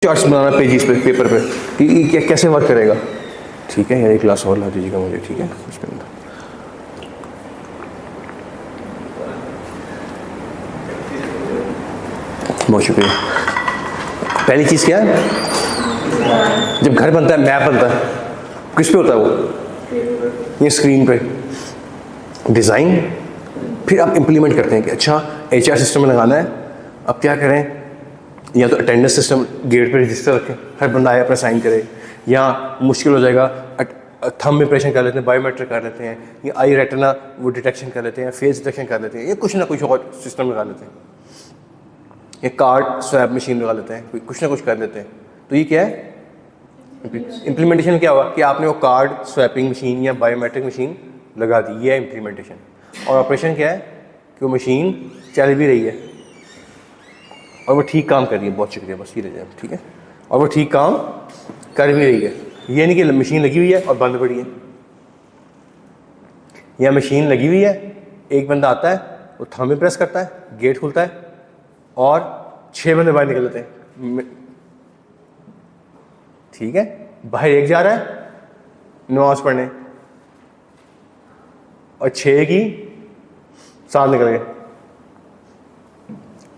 Charts बनाना pages पे, paper पे, कि ये कैसे वर्क करेगा। ठीक है, यार एक क्लास और ला दीजिएगा मुझे। ठीक है, उसके अंदर बहुत शुक्रिया। पहली चीज़ क्या है, जब घर बनता है, मैप बनता है, किस पे होता है वो? ये स्क्रीन पे। डिज़ाइन, फिर आप इम्प्लीमेंट करते हैं कि अच्छा HR सिस्टम में लगाना है, अब क्या करें, या तो अटेंडेंस सिस्टम गेट पे रजिस्टर रखें, हर बंदा आए अपना साइन करे, या मुश्किल हो जाएगा थंब इंप्रेशन कर लेते हैं, बायोमेट्रिक कर लेते हैं, या आई रेटिना वो डिटेक्शन कर लेते हैं, फेस डिटेक्शन कर लेते हैं, या कुछ ना कुछ और सिस्टम लगा लेते हैं, या कार्ड स्वैप मशीन लगा लेते हैं, कुछ ना कुछ कर लेते हैं। तो ये क्या है, इम्प्लीमेंटेशन क्या हुआ कि आपने वो कार्ड स्वैपिंग मशीन या बायोमेट्रिक मशीन लगा दी, ये है इम्प्लीमेंटेशन। और ऑपरेशन क्या है कि वो मशीन चल भी रही है और वो ठीक काम कर रही है। बहुत शुक्रिया, बस ये रह जाए। ठीक है, और वो ठीक काम कर भी रही है। ये नहीं कि मशीन लगी हुई है और बंद पड़ी है, या मशीन लगी हुई है, एक बंदा आता है, वो थंब प्रेस करता है, गेट खुलता है और 6 बंदे बाहर निकल लेते हैं। ठीक है, बाहर एक जा रहा है नमाज पढ़ने और 6 की 7 निकल गए।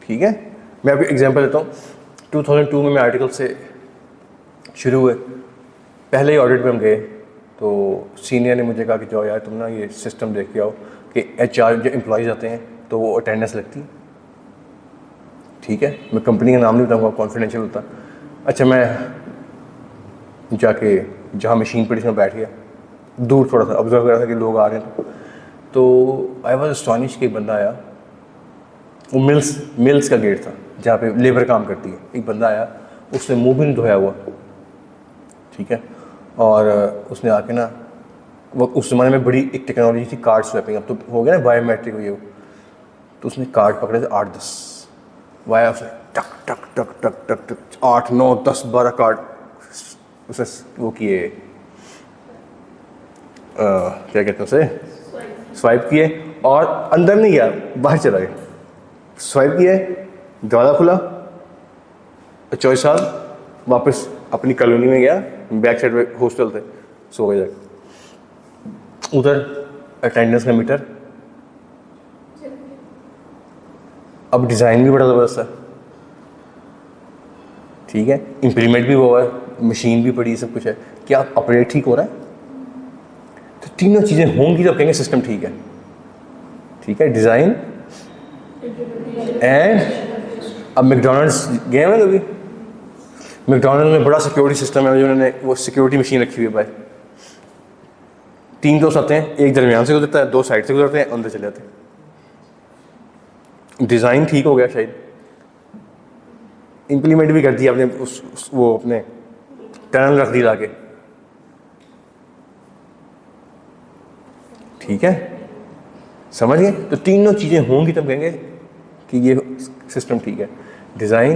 ठीक है, मैं आपको एग्जांपल देता हूँ। 2002 में मैं आर्टिकल से शुरू हुए, पहले ही ऑडिट में हम गए तो सीनियर ने मुझे कहा कि जाओ यार तुम ना ये सिस्टम देख के आओ कि HR जो एम्प्लॉयज़ आते हैं तो वो अटेंडेंस लगती है। ठीक है, मैं कंपनी का नाम नहीं बताऊँगा, कॉन्फिडेंशियल होता। अच्छा, मैं जाके जहाँ मशीन पड़ी उसमें बैठ गया, दूर थोड़ा सा ऑब्जर्व कर रहा था कि लोग आ रहे हैं। तो आई वॉज एस्टॉनिश कि एक बंदा आया, वो मिल्स का गेट था जहाँ पे लेबर काम करती है। एक बंदा आया, उसने मुंह भी नहीं धोया हुआ। ठीक है, और उसने आके ना, वो उस ज़माने में बड़ी एक टेक्नोलॉजी थी कार्ड स्वैपिंग, अब तो हो गया ना बायोमेट्रिक ये। तो उसने कार्ड पकड़े थे 8-10 वाया, उसने टक टक टक टक टक टक 8 9 10 12 कार्ड उसने वो किए, क्या कहते हैं उसे, स्वाइप किए, और अंदर नहीं गया, बाहर चला गया। स्वाइप किया, दरवाज़ा खुला, 24 साल वापस अपनी कॉलोनी में गया, बैक साइड में हॉस्टल थे, सो गया जाकर। उधर अटेंडेंस का मीटर, अब डिज़ाइन भी बड़ा ज़बरदस्त है। ठीक है, इम्प्लीमेंट भी हुआ है, मशीन भी पड़ी, सब कुछ है। क्या ऑपरेट ठीक हो रहा है? तो तीनों चीज़ें होंगी तो कहेंगे सिस्टम ठीक है। ठीक है, डिज़ाइन एंड अब मैकडॉनल्ड्स गए हैं कभी? मैकडॉनल्ड्स में बड़ा सिक्योरिटी सिस्टम है, जो उन्होंने वो सिक्योरिटी मशीन रखी हुई है भाई। 3 दोस्त आते हैं, एक दरमियान से गुजरता है, 2 साइड से गुजरते हैं, अंदर चले जाते हैं। डिज़ाइन ठीक हो गया, शायद इम्प्लीमेंट भी कर दिया आपने, वो अपने टनल रख दी लाके। ठीक है, समझ गए? तो तीनों चीज़ें होंगी तब कहेंगे कि ये सिस्टम ठीक है। Design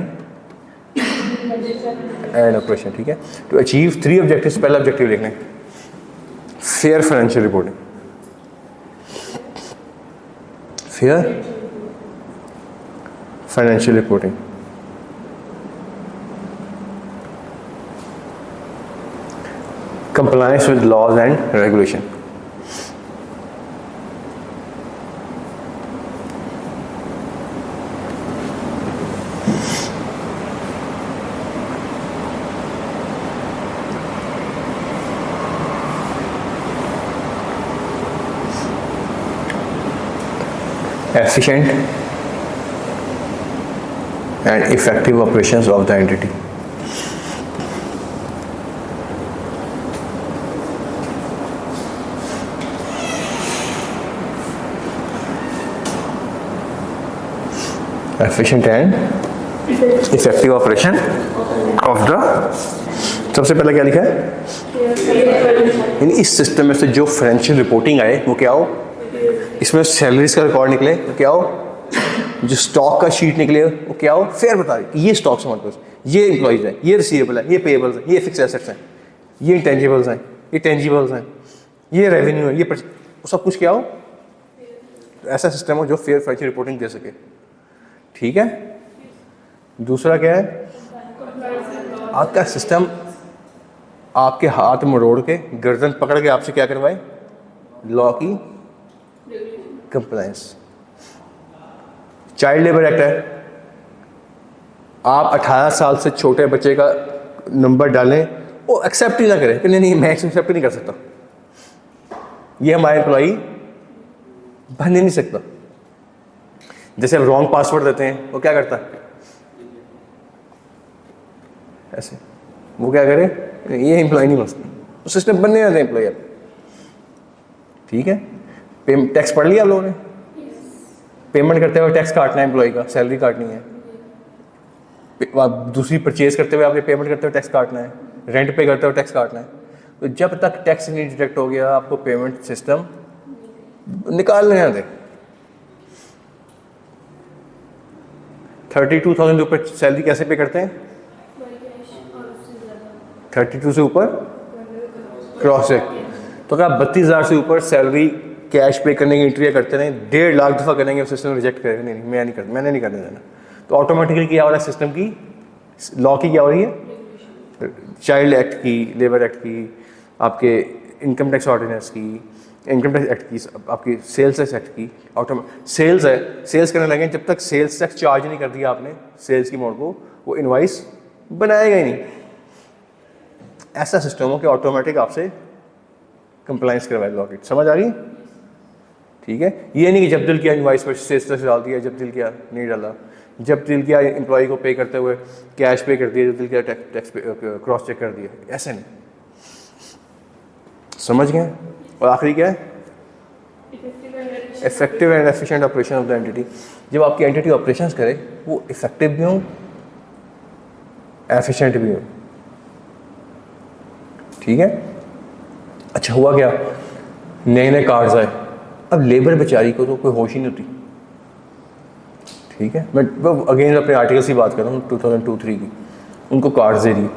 and operation. ठीक है, टू अचीव 3 ऑब्जेक्टिव्स, पहला ऑब्जेक्टिव लिखने, fair financial reporting. Fair financial reporting, compliance with laws and regulation. Efficient and effective operations of the entity. Efficient and effective operation of the, सबसे पहले क्या लिखा है? इस सिस्टम में से जो फाइनेंशियल रिपोर्टिंग आए वो क्या हो, इसमें सैलरीज का रिकॉर्ड निकले वो क्या हो, जो स्टॉक का शीट निकले वो क्या हो, फेयर बता रही ये स्टॉक्स हमारे पास, ये एम्प्लॉइज हैं, ये रिसीवेबल है, ये पेएबल्स हैं, ये फिक्स एसेट्स हैं, ये इंटेंजिबल्स हैं, ये टेंजिबल्स हैं, ये रेवेन्यू है, ये सब कुछ क्या हो, ऐसा सिस्टम हो जो फेयर फाइनेंशियल रिपोर्टिंग दे सके। ठीक है, दूसरा क्या है? आपका सिस्टम आपके हाथ मरोड़ के गर्दन पकड़ के आपसे क्या करवाए, लॉ की कंप्लायंस। चाइल्ड लेबर एक्ट है, आप 18 साल से छोटे बच्चे का नंबर डालें, वो एक्सेप्ट ही ना करे कि नहीं मैं एक्सेप्ट नहीं कर सकता, ये हमारे एम्प्लॉई बन ही नहीं सकता। जैसे हम रॉन्ग पासवर्ड देते हैं, वो क्या करता है ऐसे, वो क्या करे, ये एम्प्लॉय नहीं बन सकता, तो सिस्टम बनने जाते एम्प्लॉय आप। ठीक है, टैक्स पढ़ लिया आप लोगों ने, पेमेंट करते हुए टैक्स काटना है, एम्प्लॉय का सैलरी काटनी है, आप दूसरी परचेज करते हुए आपने पेमेंट करते हुए टैक्स काटना है, रेंट पे करते हुए टैक्स काटना है। तो जब तक टैक्स नहीं डिटेक्ट हो गया, आपको पेमेंट सिस्टम निकाल नहीं आते। 32,000 के ऊपर सैलरी कैसे पे करते हैं, 32 से ऊपर क्रॉस चेक। तो अगर आप 32,000 से ऊपर सैलरी कैश पे करने की इंटरव्यू करते रहें, 1.5 लाख दफ़ा करेंगे, सिस्टम रिजेक्ट करेगा, नहीं मैं नहीं करता, मैंने नहीं करने देना। तो ऑटोमेटिकली क्या हो रहा है, सिस्टम की लॉ की क्या हो रही है, चाइल्ड एक्ट की, लेबर एक्ट की, आपके इनकम टैक्स ऑर्डिनेंस की, इनकम टैक्स एक्ट की, आपकी सेल्स टैक्स एक्ट की, सेल्स है, सेल्स करने लगे, जब तक सेल्स टैक्स चार्ज नहीं कर दिया आपने सेल्स की अमाउंट को, वो इनवाइस बनाएगा ही नहीं। ऐसा सिस्टम हो कि ऑटोमेटिक आपसे कंप्लाइंस करवाए लॉ की। समझ आ रही? ठीक है, ये नहीं कि जब दिल किया इनवाइस पर सेल्स टैक्स डाल दिया, जब दिल किया नहीं डाला, जब दिल किया एम्प्लॉय को पे करते हुए कैश पे कर दिया, जब दिल किया टैक्स क्रॉस चेक कर दिया, ऐसे नहीं। समझ गए? और आखिरी क्या है, effective and efficient operation of the entity. जब आपकी एंटिटी ऑपरेशंस करे, वो इफेक्टिव भी हो, एफिशिएंट भी हो। ठीक है, अच्छा हुआ क्या, नए नए कार्ड्स आए, अब लेबर बेचारी को तो कोई होश ही नहीं होती। ठीक है, मैं अगेन अपने आर्टिकल की बात कर रहा हूँ 2002-03 की, उनको कार्ड्स दे दिए।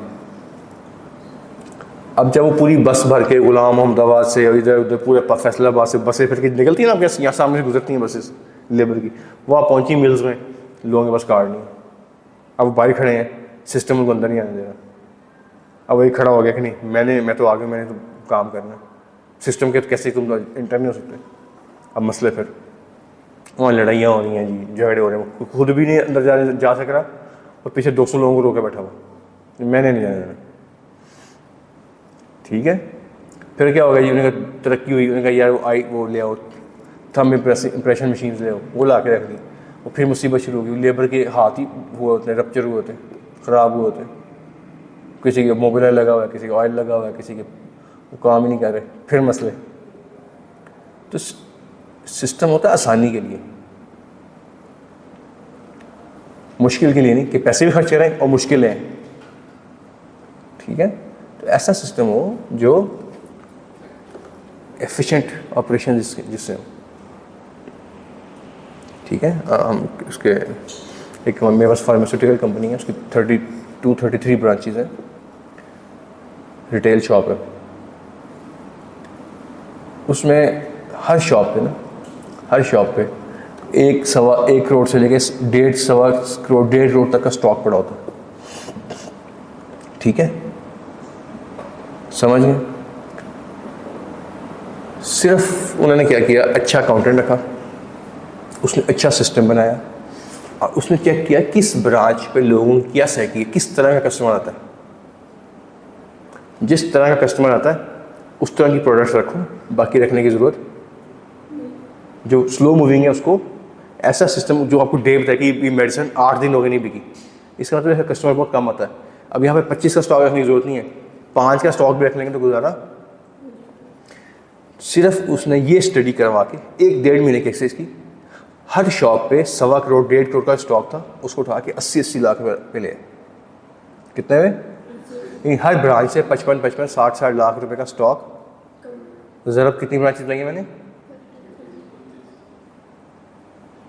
अब जब वो पूरी बस भर के गुलाम अहमदाबाद से और इधर उधर पूरे फैसलाबाद से बसें फिर के निकलती हैं ना, आपके यहाँ सामने से गुजरती हैं बसेस लेबर की, वहाँ पहुँची मिल्स में, लोगों के पास कार्ड नहीं। अब वो बाहर खड़े हैं, सिस्टम उनको अंदर नहीं आने दे रहा। अब वही खड़ा हो गया कि नहीं मैं तो आगे, मैंने तो काम करना है, सिस्टम के तो कैसे तुम इंटर नहीं हो सकते। अब मसले फिर वहाँ लड़ाइयाँ हो रही हैं जी, झगड़े हो रहे हैं, खुद भी नहीं अंदर जा सक रहा और पीछे 200 लोगों को रोके बैठा हुआ, मैंने नहीं जाना। ठीक है, फिर क्या होगा जी, उन्हें तरक्की हुई, उन्होंने कहा यार वो ले आओ थंब इम्प्रेशन मशीन ले आओ, वो ला के रख दी। और फिर मुसीबत शुरू होगी, लेबर के हाथ ही हुए होते हैं, रप्चर हुए होते हैं, ख़राब हुए होते हैं, किसी के मोबाइल लगा हुआ है, किसी का ऑयल लगा हुआ है, किसी के वो काम ही नहीं कर रहे, फिर मसले। तो सिस्टम होता है आसानी के लिए, मुश्किल के लिए नहीं कि पैसे भी खर्च करें और मुश्किलें हैं। ठीक है, तो ऐसा सिस्टम हो जो एफिशिएंट ऑपरेशन जिससे हो। ठीक है, हम उसके एक मेरे पास फार्मास्यूटिकल कंपनी है, उसकी 32-33 ब्रांचेज हैं, रिटेल शॉप है, उसमें हर शॉप पे ना, हर शॉप पे 1 करोड़ से लेके 1.5 करोड़ तक का स्टॉक पड़ा होता है। ठीक है, समझ गए? सिर्फ उन्होंने क्या किया, अच्छा अकाउंटेंट रखा, उसने अच्छा सिस्टम बनाया और उसने चेक किया किस ब्रांच पे लोगों ने क्या सही किया, किस तरह का कस्टमर आता है। जिस तरह का कस्टमर आता है उस तरह की प्रोडक्ट्स रखो, बाकी रखने की ज़रूरत। जो स्लो मूविंग है उसको ऐसा सिस्टम जो आपको डे बताए कि ये मेडिसिन 8 दिन हो गए नहीं बिकी, इसका मतलब है कस्टमर बहुत कम आता है। अब यहाँ पे 25 का स्टॉक रखने की ज़रूरत नहीं है, 5 का स्टॉक भी रख लेंगे तो गुजारा। सिर्फ उसने ये स्टडी करवा के 1-1.5 महीने की एक्सरसाइज की, हर शॉप पे 1.25 करोड़ 1.5 करोड़ का स्टॉक था, उसको उठा के 80-80 लाख रुपये ले। कितने में? हर ब्रांच से 55-55 60-60 लाख रुपए का स्टॉक। ज़रूरत कितनी ब्रांचेज लगी मैंने?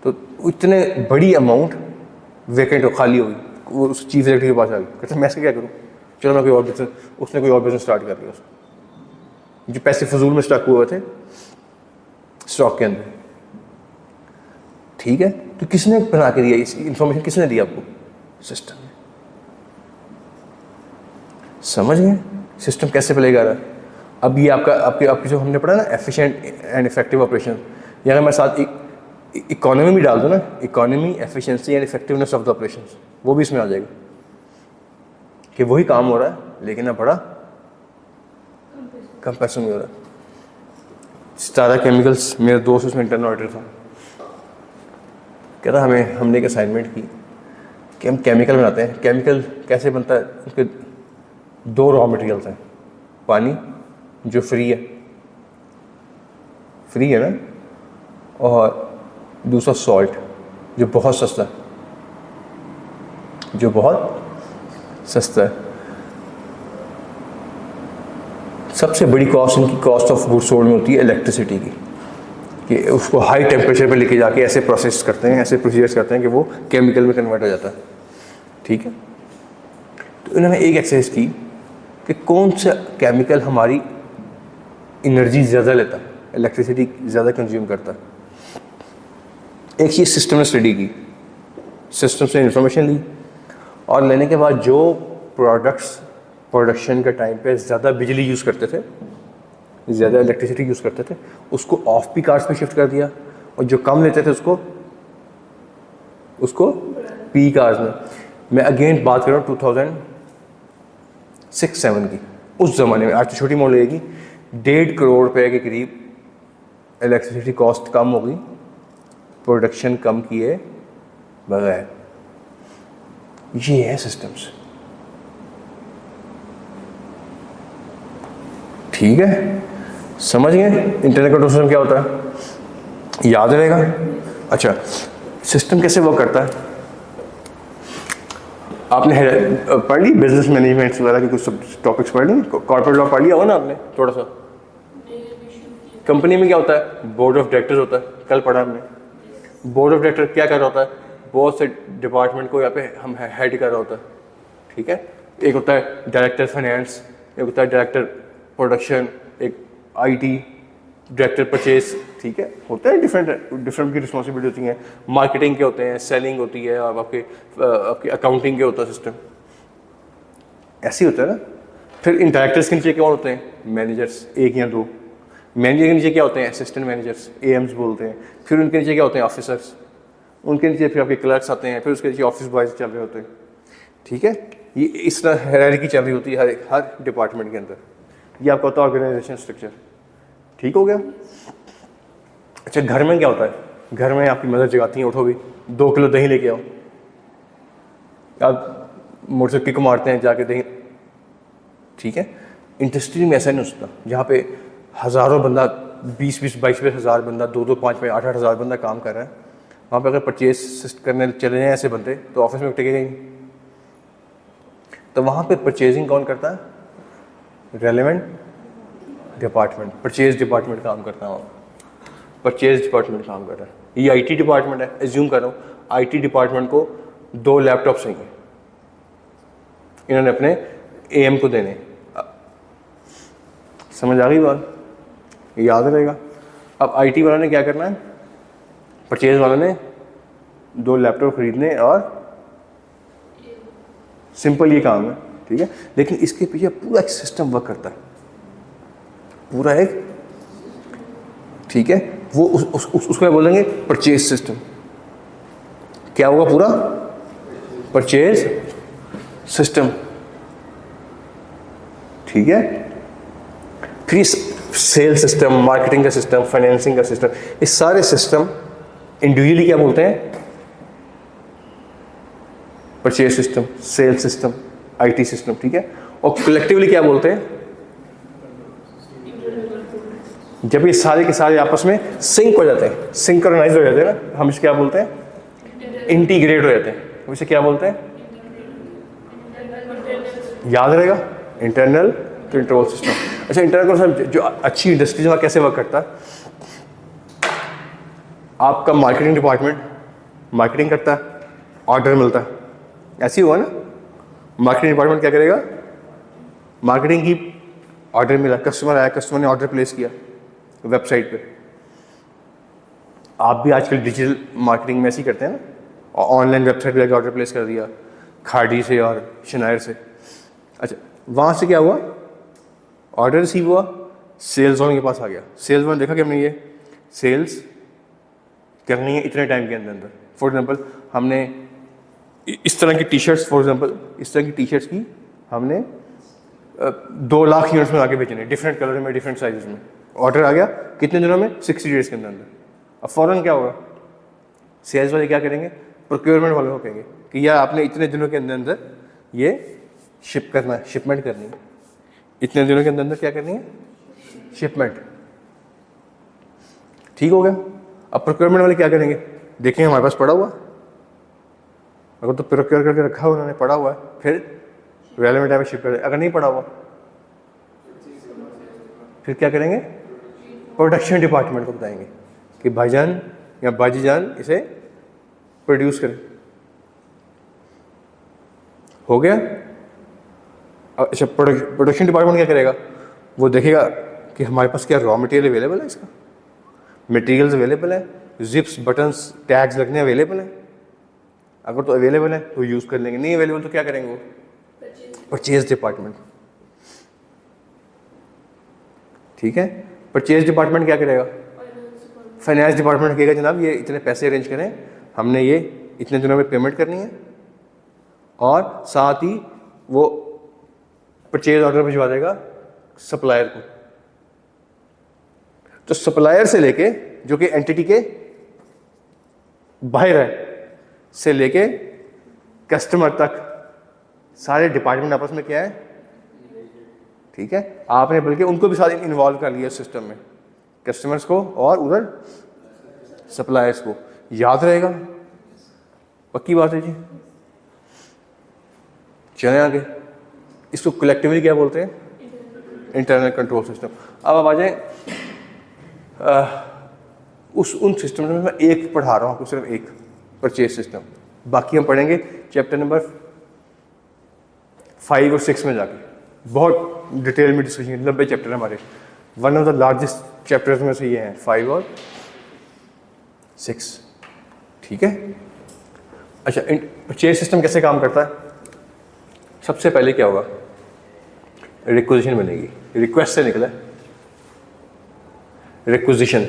तो इतने बड़ी अमाउंट वैकेंट खाली होगी, वो उस चीफ सेक्रेटरी के पास आ गई, कहते मैं इसका क्या करूँ, चलो मैं कोई और बिजनेस, उसने कोई और बिजनेस स्टार्ट कर लिया उसको, जो पैसे फजूल में स्टॉक हुए थे स्टॉक के अंदर। ठीक है, तो किसने बना के दिया, इस इंफॉर्मेशन किसने दी आपको? सिस्टम ने। समझ गए सिस्टम कैसे प्ले कर रहा है? अब ये आपका आपके आपके जो हमने पढ़ा ना एफिशिएंट एंड इफेक्टिव ऑपरेशन, या अगर मैं साथ इकोनॉमी भी डाल दूँ ना, economy, efficiency and effectiveness of the operation, वो भी इसमें आ जाएगा कि वही काम हो रहा है लेकिन अब बड़ा कंपेरिजन में हो रहा है। सितारा केमिकल्स, मेरा दोस्त उसमें इंटर्न ऑडिटर था, कहता हमने एक असाइनमेंट की कि हम केमिकल बनाते हैं। केमिकल कैसे बनता है? उसके 2 रॉ मटेरियल्स हैं, पानी जो फ्री है ना, और दूसरा सॉल्ट जो बहुत सस्ता है। सबसे बड़ी कॉस्ट इनकी कॉस्ट ऑफ गुड्स सोल्ड में होती है इलेक्ट्रिसिटी की, कि उसको हाई टेम्परेचर पे लेके जाके ऐसे प्रोसेस करते हैं, ऐसे प्रोसीजर्स करते हैं कि वो केमिकल में कन्वर्ट हो जाता है। ठीक है, तो इन्होंने एक एक्सरसाइज की कि कौन सा केमिकल हमारी एनर्जी ज़्यादा लेता है, इलेक्ट्रिसिटी ज़्यादा कंज्यूम करता है। एक चीज़ सिस्टम ने स्टडी की, सिस्टम से इंफॉर्मेशन ली, और लेने के बाद जो प्रोडक्ट्स प्रोडक्शन के टाइम पे ज़्यादा बिजली यूज़ करते थे, ज़्यादा इलेक्ट्रिसिटी यूज़ करते थे, उसको ऑफ पीक आवर्स पे शिफ्ट कर दिया, और जो कम लेते थे उसको पीक आवर्स में। मैं अगेन बात कर रहा हूँ 2006-07 की। उस ज़माने में, आज तो छोटी मोल लगेगी, 1.5 करोड़ रुपए के करीब इलेक्ट्रिसिटी कॉस्ट कम हो गई प्रोडक्शन कम किए बगैर। ये है सिस्टम्स। ठीक है, समझ गए इंटरनेट कंट्रोल सिस्टम क्या होता है? याद रहेगा? अच्छा, सिस्टम कैसे वर्क करता है? आपने पढ़ ली बिजनेस मैनेजमेंट वगैरह की कुछ टॉपिक्स पढ़ ली? कॉर्पोरेट लॉ पढ़ लिया होगा ना आपने थोड़ा सा? कंपनी में क्या होता है? बोर्ड ऑफ डायरेक्टर्स होता है, कल पढ़ा हमने। बोर्ड ऑफ डायरेक्टर क्या कर रहा होता है? बहुत से डिपार्टमेंट को यहाँ पे हम हेड कर रहा होता है। ठीक है, एक होता है डायरेक्टर फाइनेंस, एक होता है डायरेक्टर प्रोडक्शन, एक आईटी, डायरेक्टर परचेज। ठीक है, होता है डिफरेंट की रिस्पॉन्सिबिलिटी होती हैं। मार्केटिंग के होते हैं, सेलिंग होती है, और आपके अकाउंटिंग के होता है सिस्टम। ऐसे ही होता है ना। फिर इन डायरेक्टर्स के नीचे कौन होते हैं? मैनेजर्स, 1 या 2। मैनेजर के नीचे क्या होते हैं? असिस्टेंट मैनेजर्स, एएम्स बोलते हैं। फिर उनके नीचे क्या होते हैं? ऑफिसर्स। उनके नीचे फिर आपके क्लर्क्स आते हैं, फिर उसके नीचे ऑफिस बॉयज चल रहे होते हैं। ठीक है, ये इस तरह हायरार्की चल रही होती है हर डिपार्टमेंट के अंदर। ये आपका होता है ऑर्गेनाइजेशन स्ट्रक्चर। ठीक हो गया? अच्छा, घर में क्या होता है? घर में आपकी मदर जगाती हैं, उठो भी 2 किलो दही लेके आओ। आप मोटरसाइकिल को मारते हैं जाके दही। ठीक है, इंडस्ट्री में ऐसा नहीं हो सकता, जहाँ पे हज़ारों बंदा, 20-20, 22-22 हज़ार बंदा, 2-2, 5-5, 8-8 हज़ार बंदा काम कर रहा है। वहाँ पे अगर परचेज करने चले जाएँ ऐसे बंदे, तो ऑफिस में टिकेगा ही नहीं। तो वहाँ पे परचेजिंग कौन करता है? रेलेवेंट डिपार्टमेंट, परचेज डिपार्टमेंट काम करता है। परचेज डिपार्टमेंट काम कर रहा है। ये आईटी डिपार्टमेंट है, एज्यूम कर रहा हूँ आईटी डिपार्टमेंट को 2 लैपटॉप चाहिए, इन्होंने अपने एएम को देने। समझ आ गई बात? याद रहेगा। अब आईटी वाला ने क्या करना है? परचेज वाला ने 2 लैपटॉप खरीदने, और सिंपल ये काम है। ठीक है, लेकिन इसके पीछे पूरा एक सिस्टम वर्क करता है, पूरा एक। ठीक है, वो उसको बोलेंगे परचेज सिस्टम। क्या होगा? पूरा परचेज सिस्टम। ठीक है, फिर सेल सिस्टम, मार्केटिंग का सिस्टम, फाइनेंसिंग का सिस्टम, ये सारे सिस्टम इंडिविजुअली क्या बोलते हैं? Purchase system, sale system, IT system. ठीक है, और कलेक्टिवली क्या बोलते हैं? जब ये सारे के सारे आपस में सिंक हो जाते हैं, सिंक्रोनाइज हो जाते हैं ना, हम इसे क्या बोलते हैं? इंटीग्रेट हो जाते हैं। हम इसे क्या बोलते हैं? याद रहेगा, इंटरनल कंट्रोल सिस्टम। अच्छा, इंटरनल कंट्रोल सिस्टम जो अच्छी इंडस्ट्रीज में कैसे वर्क करता है? आपका मार्केटिंग डिपार्टमेंट मार्केटिंग करता है, ऑर्डर मिलता है, ऐसे ही हुआ ना। मार्केटिंग डिपार्टमेंट क्या करेगा? मार्केटिंग की ऑर्डर मिला, कस्टमर आया, कस्टमर ने ऑर्डर प्लेस किया वेबसाइट पे। आप भी आजकल डिजिटल मार्केटिंग में ऐसे ही करते हैं ना, और ऑनलाइन वेबसाइट पे जाकर ऑर्डर प्लेस कर दिया, खाड़ी से और शनायर से। अच्छा, वहाँ से क्या हुआ, ऑर्डर रिसीव हुआ, सेल्स वालों के पास आ गया, सेल्स वालों ने देखा कि हमने ये सेल्स करनी है इतने टाइम के अंदर अंदर। फॉर एग्जांपल हमने इस तरह की टी शर्ट्स, फॉर एग्जांपल इस तरह की टी शर्ट्स की हमने 2 लाख यूनिट्स में आगे बेचने, डिफरेंट कलर में, डिफरेंट साइजेस में। ऑर्डर आ गया कितने दिनों में, 60 डेज के अंदर अंदर। अब फ़ौरन क्या होगा, सेल्स वाले क्या करेंगे, प्रोक्योरमेंट वालों को कहेंगे कि यार आपने इतने दिनों के अंदर अंदर ये शिप करना है, शिपमेंट करनी है, इतने दिनों के अंदर अंदर क्या करनी है, शिपमेंट। ठीक हो गया। अब प्रोक्योरमेंट वाले क्या करेंगे, देखेंगे हमारे पास पड़ा हुआ, अगर तो प्रोक्योर करके रखा हुआ उन्होंने, पड़ा हुआ है, फिर रेलेवेंट टाइम में शिप करें। अगर नहीं पड़ा हुआ फिर क्या करेंगे, प्रोडक्शन डिपार्टमेंट को बताएंगे कि भाईजान या बाजीजान इसे प्रोड्यूस करें। हो गया। अच्छा, प्रोडक्शन डिपार्टमेंट क्या करेगा, वो देखेगा कि हमारे पास क्या रॉ मटेरियल अवेलेबल है, इसका मटेरियल्स अवेलेबल है, जिप्स बटन्स टैग्स लगने अवेलेबल है। अगर तो अवेलेबल है तो यूज़ कर लेंगे, नहीं अवेलेबल तो क्या करेंगे वो, परचेज डिपार्टमेंट। ठीक है। परचेज डिपार्टमेंट क्या करेगा, फाइनेंस डिपार्टमेंट कहेगा जनाब ये इतने पैसे अरेंज करें, हमने ये इतने दिनों में पेमेंट करनी है, और साथ ही वो परचेज ऑर्डर भिजवा देगा सप्लायर को। तो सप्लायर से लेके जो कि एंटिटी के बाहर है से लेके कस्टमर तक सारे डिपार्टमेंट आपस में क्या है, ठीक है। आपने बल्कि उनको भी साथ इन्वॉल्व कर लिया सिस्टम में, कस्टमर्स को और उधर सप्लायर्स को। याद रहेगा, पक्की बात है जी। चलें आगे। इसको कलेक्टिवली क्या बोलते हैं, इंटरनल कंट्रोल सिस्टम। अब आप आ जाए उन सिस्टम में मैं एक पढ़ा रहा हूँ आपको, सिर्फ एक परचेज सिस्टम, बाकी हम पढ़ेंगे चैप्टर नंबर 5 और 6 में जाके, बहुत डिटेल में डिस्कशन। 90 चैप्टर है हमारे, one of the largest chapters में से ये हैं 5 और 6। ठीक है। अच्छा, परचेज सिस्टम कैसे काम करता है, सबसे पहले क्या होगा, रिक्वेजिशन बनेगी, रिक्वेस्ट से निकला रिक्वेजिशन।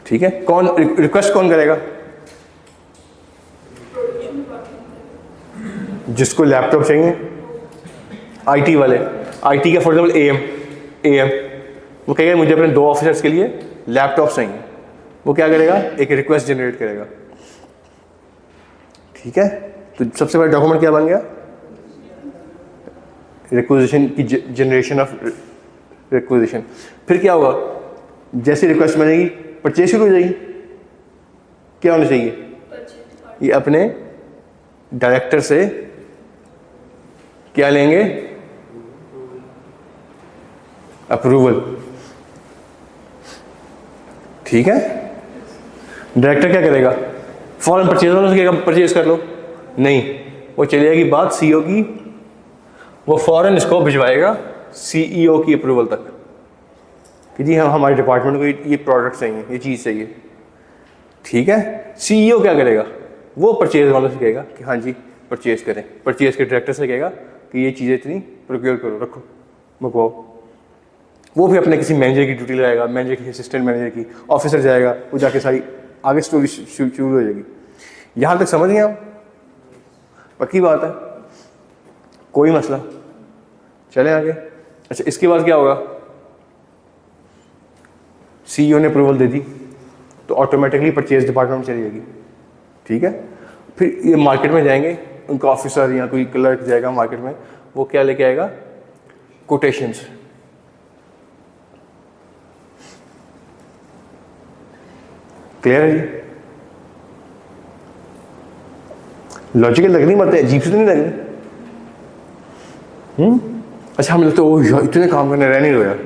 ठीक है। कौन रिक्वेस्ट कौन करेगा, जिसको लैपटॉप चाहिए, आईटी वाले, आईटी का फॉर एग्जाम्पल एएम वो कहेगा मुझे अपने 2 ऑफिसर्स के लिए लैपटॉप चाहिए, वो क्या करेगा, एक रिक्वेस्ट जनरेट करेगा। ठीक है। तो सबसे बड़ा डॉक्यूमेंट क्या बन गया, रिक्वेजिशन की जनरेशन ऑफ रिक्वेजिशन। फिर क्या होगा, जैसे रिक्वेस्ट बनेगी परचेज शुरू हो जाएगी। क्या होना चाहिए, ये अपने डायरेक्टर से क्या लेंगे, अप्रूवल। ठीक है। डायरेक्टर क्या करेगा, फॉरन परचेज वालों से कहेगा परचेज कर लो, नहीं, वो चली जाएगी बात सीईओ की, वो फॉरन इसको भिजवाएगा सीईओ की अप्रूवल तक कि जी हम हमारे डिपार्टमेंट को ये प्रोडक्ट चाहिए, ये चीज़ चाहिए। ठीक है। सीईओ क्या करेगा, वो परचेज वालों से कहेगा कि हाँ जी परचेज करें, परचेज के डायरेक्टर से कहेगा कि ये चीज़ें इतनी प्रोक्योर करो, रखो, मंगवाओ। वो भी अपने किसी मैनेजर की ड्यूटी लगाएगा, मैनेजर की, असिस्टेंट मैनेजर की, ऑफिसर जाएगा, वो जाके सारी आगे स्टोरी शुरू हो जाएगी। यहाँ तक समझ गए आप, पक्की बात है, कोई मसला। चलें आगे। अच्छा, इसके बाद क्या होगा, सीईओ ने अप्रूवल दे दी तो ऑटोमेटिकली परचेज डिपार्टमेंट में चली जाएगी। ठीक है। फिर ये मार्केट में जाएंगे, उनका ऑफिसर या कोई क्लर्क जाएगा मार्केट में, वो क्या लेके आएगा, कोटेशंस। क्लियर है जी, लॉजिकल लग रही, मतलब अजीब से तो नहीं लग रही। अच्छा, हम लगता है इतने काम करने रह नहीं रहा यार,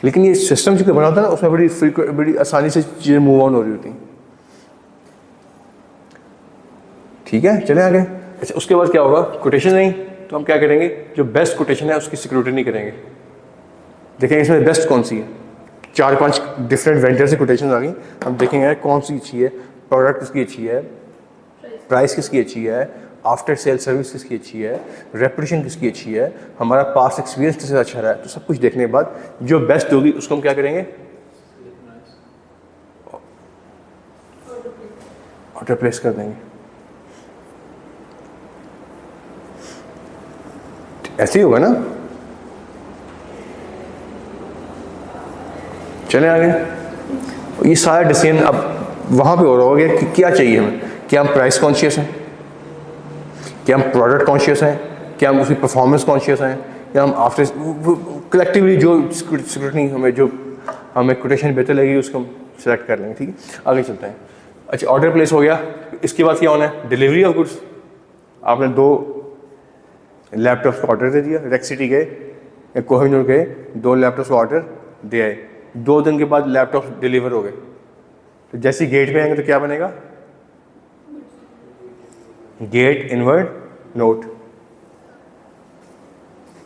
लेकिन ये सिस्टम जो बना होता है ना, उसमें बड़ी आसानी से चीज़ें मूव ऑन हो रही होती हैं। ठीक है। चले आगे। अच्छा, उसके बाद क्या होगा, कोटेशन नहीं तो हम क्या करेंगे, जो बेस्ट कोटेशन है उसकी सिक्योरिटी नहीं करेंगे, देखेंगे इसमें बेस्ट कौन सी है। 4-5 डिफरेंट वेंडर से कोटेशन आ गई, हम देखेंगे कौन सी अच्छी है, प्रोडक्ट किसकी अच्छी है, प्राइस किसकी अच्छी है, आफ्टर सेल सर्विस किसकी अच्छी है, रेपुटेशन किसकी अच्छी है, हमारा पास्ट एक्सपीरियंस किसका अच्छा रहा है, तो सब कुछ देखने के बाद जो बेस्ट होगी उसको हम क्या करेंगे, ऑटो प्लेस कर देंगे। ऐसे ही होगा ना। चले आगे। ये सारा डिसीजन अब वहाँ पे हो रहा होगा कि क्या चाहिए हमें, क्या हम प्राइस कॉन्शियस हैं, क्या हम प्रोडक्ट कॉन्शियस हैं, क्या हम उसकी परफॉर्मेंस कॉन्शियस हैं, या हम आफ्टर कलेक्टिवली जो स्क्रूटनी हमें कोटेशन बेहतर लगेगी उसको हम सेलेक्ट कर लेंगे। ठीक है, आगे चलते हैं। अच्छा, ऑर्डर प्लेस हो गया, इसके बाद क्या होना है, डिलीवरी ऑफ गुड्स। आपने 2 लैपटॉप्स का ऑर्डर दे दिया, रेक सिटी गए या कोहिनूर गए, 2 लैपटॉप्स का ऑर्डर दे आए, 2 दिन के बाद लैपटॉप डिलीवर हो गए। तो जैसे गेट पे आएंगे तो क्या बनेगा, गेट इनवर्ड नोट।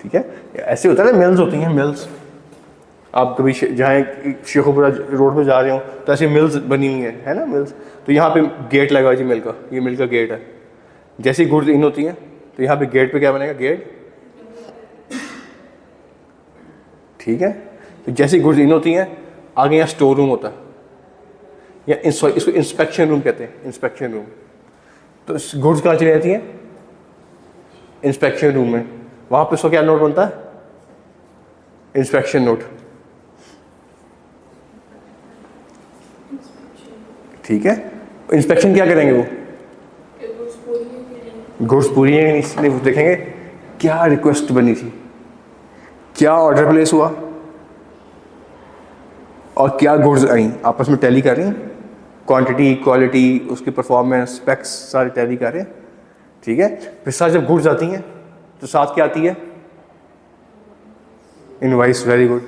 ठीक है, ऐसे होता है ना, मिल्स होती हैं, मिल्स। आप कभी जहाँ शेखुपुरा रोड पे जा रहे हो तो ऐसे मिल्स बनी हुई है ना, मिल्स। तो यहाँ पे गेट लगा जी मिल का, ये मिल का गेट है। जैसे ही गुड्स इन होती हैं तो यहाँ पे गेट पे क्या बनेगा, गेट। ठीक है, तो जैसे ही गुड्स इन होती हैं आगे यहाँ स्टोर रूम होता है, या इसको इंस्पेक्शन रूम कहते हैं, इंस्पेक्शन रूम। तो गुड्स कहाँ चली जाती हैं, इंस्पेक्शन रूम में। वहाँ पे उसका क्या नोट बनता है, इंस्पेक्शन नोट। ठीक है, इंस्पेक्शन क्या करेंगे, वो गुड्स पूरी है नहीं, वो देखेंगे क्या रिक्वेस्ट बनी थी, क्या ऑर्डर प्लेस हुआ, और क्या गुड्स आई, आपस में टैली कर रही हैं, क्वांटिटी, क्वालिटी, उसकी परफॉर्मेंस, स्पेक्स सारे टैली कर रहे हैं। ठीक है, फिर साथ जब गुड्स आती हैं तो साथ क्या आती है, इनवाइस। Very good.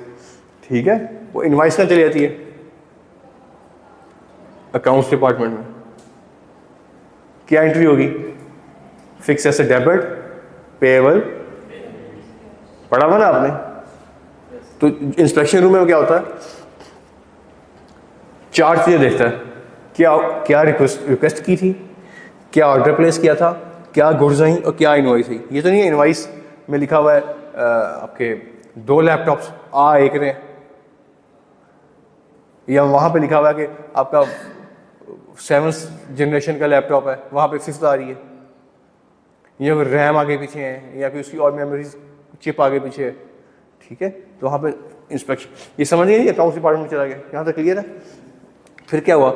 ठीक है, वो इनवाइस कहाँ चली जाती है, अकाउंट्स डिपार्टमेंट में। क्या एंट्री होगी, फिक्स एसेट डेबिट, पेएबल, पढ़ा हुआ ना आपने। तो इंस्पेक्शन रूम में क्या होता है, 4 चीज़ें देखता है, क्या रिक्वेस्ट की थी, क्या ऑर्डर प्लेस किया था, क्या गुड्स आई और क्या इनवॉइस आई। ये तो नहीं है इनवॉइस में लिखा हुआ है आपके 2 लैपटॉप्स आ एक रहे, या वहाँ पे लिखा हुआ है कि आपका 7th जनरेशन का लैपटॉप है, वहाँ पे 5th आ रही है, या फिर रैम आगे पीछे है, या फिर उसकी और मेमोरीज चिप आगे पीछे है। ठीक है, तो वहाँ पे इंस्पेक्शन, ये समझ नहीं अकाउंट्स डिपार्टमेंट में चला गया, यहाँ तक क्लियर है। फिर क्या हुआ,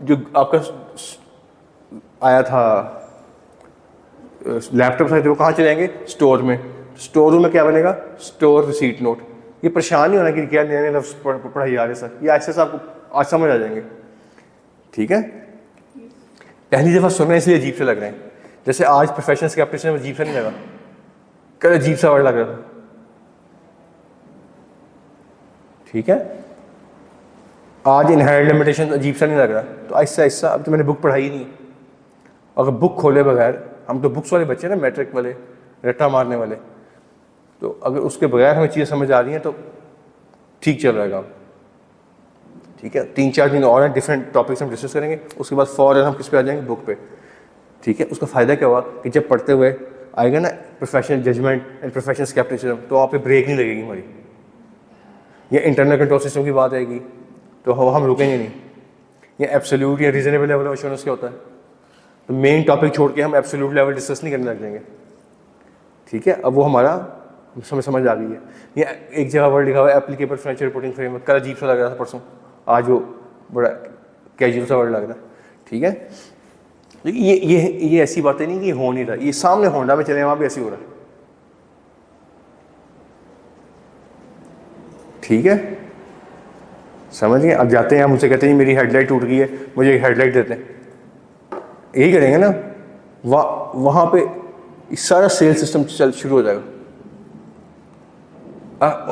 जो आपका आया था लैपटॉप थे वो कहाँ चले जाएंगे, स्टोर में। स्टोर रूम में क्या बनेगा, स्टोर रिसीट नोट। ये परेशान नहीं होना कि क्या नए नए लफ्ज़ पढ़ाई आ रहे सर, ये ऐसे से आपको आज समझ आ जाएंगे। ठीक है, पहली दफ़ा सुनना इसलिए अजीब से लग रहे हैं, जैसे आज प्रोफेशनल स्केप्टिसिज्म में अजीब सा नहीं लगा, कल अजीब सा वर्ड लग रहा था। ठीक है, आज इनहेरेंट लिमिटेशन अजीब सा नहीं लग रहा, तो ऐसा ऐसा। अब तो मैंने बुक पढ़ाई नहीं, अगर बुक खोले बगैर, हम तो बुक्स वाले बच्चे ना, मैट्रिक वाले, रट्टा मारने वाले, तो अगर उसके बगैर हमें चीज़ें समझ आ रही हैं तो ठीक चल रहेगा। ठीक है, 3-4 दिन और हैं, डिफरेंट टॉपिक्स हम डिस्कस करेंगे, उसके बाद फौरन हम किस पे आ जाएंगे, बुक पे। ठीक है, उसका फ़ायदा क्या हुआ कि जब पढ़ते हुए आएगा ना professional judgement and professional scepticism, तो वहाँ पे ब्रेक नहीं लगेगी हमारी। या इंटरनल कंट्रोल सिस्टम की बात आएगी तो हम रुकेंगे नहीं। या एब्सोल्यूट या रीजनेबल लेवल ऑफ एश्योरेंस क्या होता है, तो मेन टॉपिक छोड़ के हम एब्सोल्यूट लेवल डिस्कस नहीं करने लग जाएंगे। ठीक है, अब वो हमारा समझ आ गई है। या एक जगह वर्ड लिखा हुआ है एप्लीकेबल फाइनेंशियल रिपोर्टिंग फ्रेमवर्क, कल अजीब सा लग रहा था परसों, आज वो बड़ा कैजुअल सा वर्ड लग रहा है। ठीक है, लेकिन ये ऐसी बातें नहीं कि हो नहीं रहा, ये सामने होंडा में चले वहाँ भी ऐसी हो रहा है। ठीक है, समझ गए। अब जाते हैं, मुझसे कहते हैं मेरी हेडलाइट टूट गई है, मुझे एक हेडलाइट देते हैं, यही करेंगे ना। वहाँ पे सारा सेल सिस्टम चल शुरू हो जाएगा।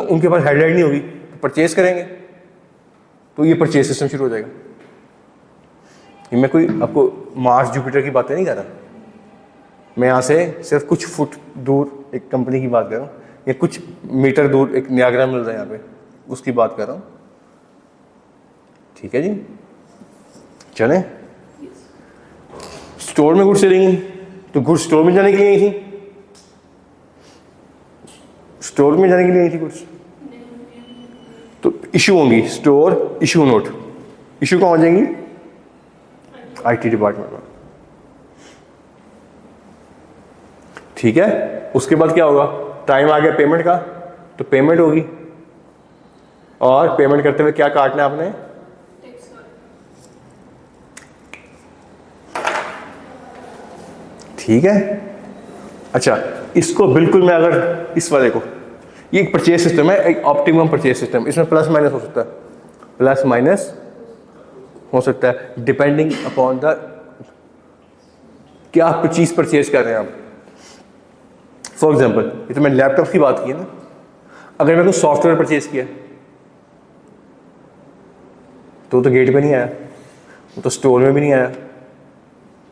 उनके पास हेडलाइट नहीं होगी तो परचेज करेंगे, तो ये परचेज सिस्टम शुरू हो जाएगा। ये मैं कोई आपको मार्स जुपिटर की बातें नहीं कर रहा, मैं यहाँ से सिर्फ कुछ फुट दूर एक कंपनी की बात कर रहा हूँ, या कुछ मीटर दूर एक नियाग्रा मिल रहा है यहाँ पे, उसकी बात कर रहा हूँ। ठीक है जी, चलें। स्टोर में गुड्स सेलिंग तो गुड्स स्टोर में जाने के लिए आई थी, स्टोर में जाने के लिए आई थी गुड्स, तो इशू होंगी स्टोर इशू नोट, इशू कहाँ हो जाएंगी, आईटी डिपार्टमेंट में। ठीक है, उसके बाद क्या होगा, टाइम आ गया पेमेंट का, तो पेमेंट होगी, और पेमेंट करते हुए क्या काटना है आपने, ठीक है। अच्छा, इसको बिल्कुल मैं अगर इस वाले को, ये एक परचेज सिस्टम है, एक ऑप्टिमम परचेज सिस्टम, इसमें प्लस माइनस हो सकता है, प्लस माइनस हो सकता है डिपेंडिंग अपॉन द क्या चीज परचेज कर रहे हैं आप। फॉर एग्जाम्पल, ये तो मैंने लैपटॉप की बात की है ना, अगर मैं कोई सॉफ्टवेयर परचेज किया तो गेट पे नहीं आया, वो तो स्टोर में भी नहीं आया,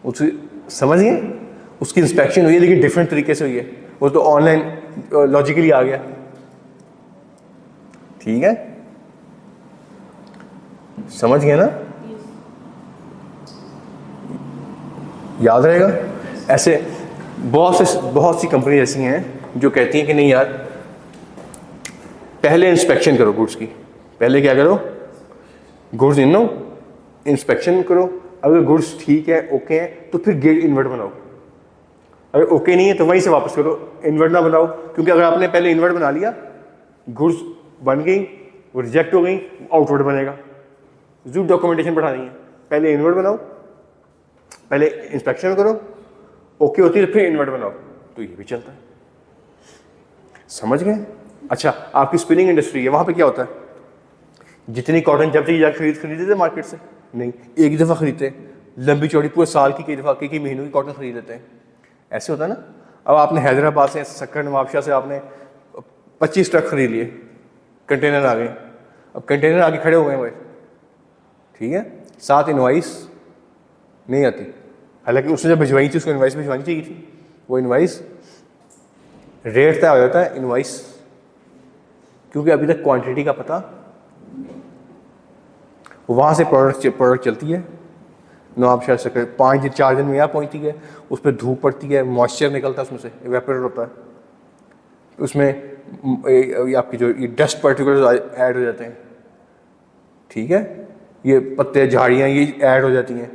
उसकी समझ गए, उसकी इंस्पेक्शन हुई है लेकिन डिफरेंट तरीके से हुई है, वो तो ऑनलाइन लॉजिकली आ गया। ठीक है, समझ गए ना, याद रहेगा। ऐसे बहुत सी कंपनी ऐसी हैं जो कहती हैं कि नहीं यार, पहले इंस्पेक्शन करो गुड्स की, पहले क्या करो, गुड्स इन नो इंस्पेक्शन करो, अगर गुड्स ठीक है ओके है तो फिर गेट इन्वर्ट बनाओ, अगर ओके नहीं है तो वहीं से वापस करो, इन्वर्ट ना बनाओ, क्योंकि अगर आपने पहले इन्वर्ट बना लिया, गुड्स बन गई, वो रिजेक्ट हो गई, आउटवर्ड बनेगा, जो डॉक्यूमेंटेशन बढ़ानी है, पहले इन्वर्ट बनाओ, पहले इंस्पेक्शन करो, ओके होती है तो फिर इन्वर्ट बनाओ, तो ये भी चलता है। समझ गए। अच्छा, आपकी स्पिनिंग इंडस्ट्री है, वहां पे क्या होता है, जितनी कॉटन जब चाहिए जाकर खरीदते थे मार्केट से, नहीं, एक ही दफ़ा खरीदते, लंबी चौड़ी पूरे साल की कई दफ़ा कई महीनों की कॉटन खरीद लेते हैं, ऐसे होता है ना। अब आपने हैदराबाद से, सक्कर नवाबशाह से आपने 25 ट्रक खरीद लिए, कंटेनर आ गए, अब कंटेनर आके खड़े हो गए भाई, ठीक है, साथ इनवाइस नहीं आती, हालांकि उसने जब भिजवाई थी उसको इनवाइस भिजवानी चाहिए थी, वो इनवाइस रेट तय हो जाता है इनवाइस, क्योंकि अभी तक क्वांटिटी का पता, वहाँ से प्रोडक्ट चलती है नवाबशाह से 4 दिन में यहाँ पहुँचती है, उस पर धूप पड़ती है, मॉइस्चर निकलता है उसमें से, इवेपोरेट होता है, उसमें आपकी जो ये डस्ट पार्टिकुलर ऐड हो जाते हैं, ठीक है, ये पत्ते झाड़ियाँ ये ऐड हो जाती हैं,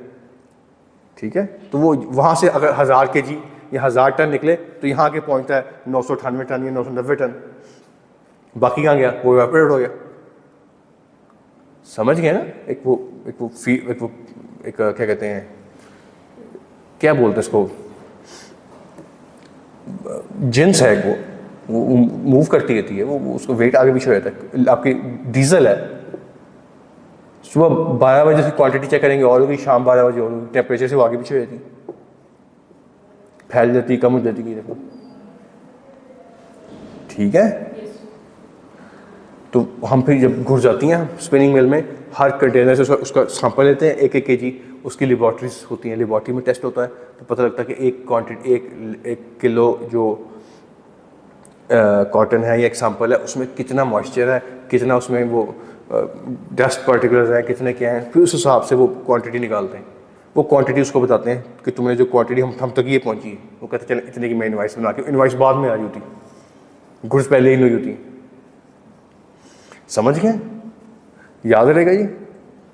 ठीक है, तो वो वहाँ से अगर 1000 kg या 1000 टन निकले तो यहाँ के पहुँचता है 998 टन या 990 टन, बाकी कहाँ गया, वो इवेपोरेट हो गया। समझ गए ना, एक क्या कहते हैं, क्या बोलते हैं इसको, जिन्स है, वो मूव करती रहती है, वो उसको वेट आगे पीछे हो जाता है। आपकी डीजल है, सुबह 12 बजे से क्वांटिटी चेक करेंगे और होगी, शाम 12 बजे और होगी, टेम्परेचर से वो आगे पीछे हो जाती है, फैल जाती, कम हो जाती है, देखो, ठीक है। तो हम फिर जब घुस जाती हैं स्पिनिंग मिल में, हर कंटेनर से उसका सैंपल लेते हैं, 1-1 kg, उसकी लेबॉर्ट्रीज होती हैं, लेबॉर्ट्री में टेस्ट होता है, तो पता लगता है कि एक किलो जो कॉटन है या एक सैंपल है, उसमें कितना मॉइस्चर है, कितना उसमें वो डस्ट पार्टिकुलर्स हैं, कितने क्या हैं, फिर उस हिसाब से वो क्वांटिटी निकालते हैं, वो क्वांटिटी उसको बताते हैं कि तुमने जो क्वांटिटी हम तक ये पहुंची है, वो कहते चले इतने की मैं इनवाइस बना के, इनवाइस बाद में आ रही होती, गुड्स पहले ही नहीं होती। समझ गए, याद रहेगा ये,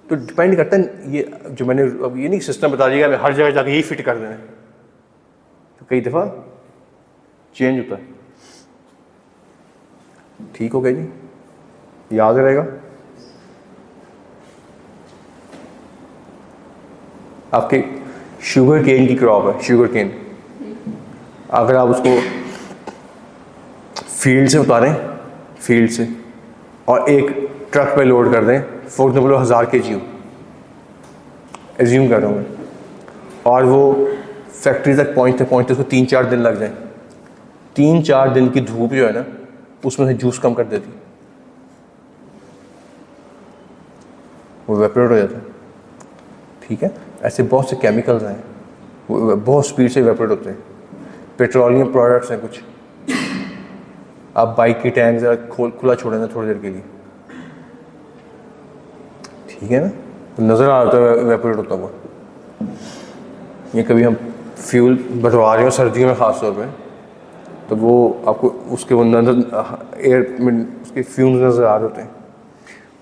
तो डिपेंड करता है, ये जो मैंने अब ये नहीं सिस्टम बता दिया हर जगह जाके यही फिट कर देना, तो कई दफ़ा चेंज होता है। ठीक हो गया जी, याद रहेगा। आपके शुगर केन की क्रॉप है, शुगर केन, अगर आप उसको फील्ड से उतारें, फील्ड से, और एक ट्रक पे लोड कर दें, फॉर एग्जाम्पल 1000 kg हो, एज्यूम कर रहा हूँ मैं, और वो फैक्ट्री तक पहुँचते उसको 3-4 दिन लग जाए, 3-4 दिन की धूप जो है ना, उसमें से जूस कम कर देती, वो वेपोरेट हो जाता है, ठीक है। ऐसे बहुत से केमिकल्स हैं, वो बहुत स्पीड से वेपोरेट होते हैं, पेट्रोलियम प्रोडक्ट्स हैं कुछ, आप बाइक की टैंक ज़रा खुला छोड़ें ना थोड़ी देर के लिए, ठीक है ना, तो नज़र आ रहा है वेपोरेट होता हुआ, ये कभी हम फ्यूल बटवा रहे हो सर्दियों में ख़ास तौर पे, तो वो आपको उसके अंदर एयर में उसके फ्यूम्स नज़र आ रहे होते हैं,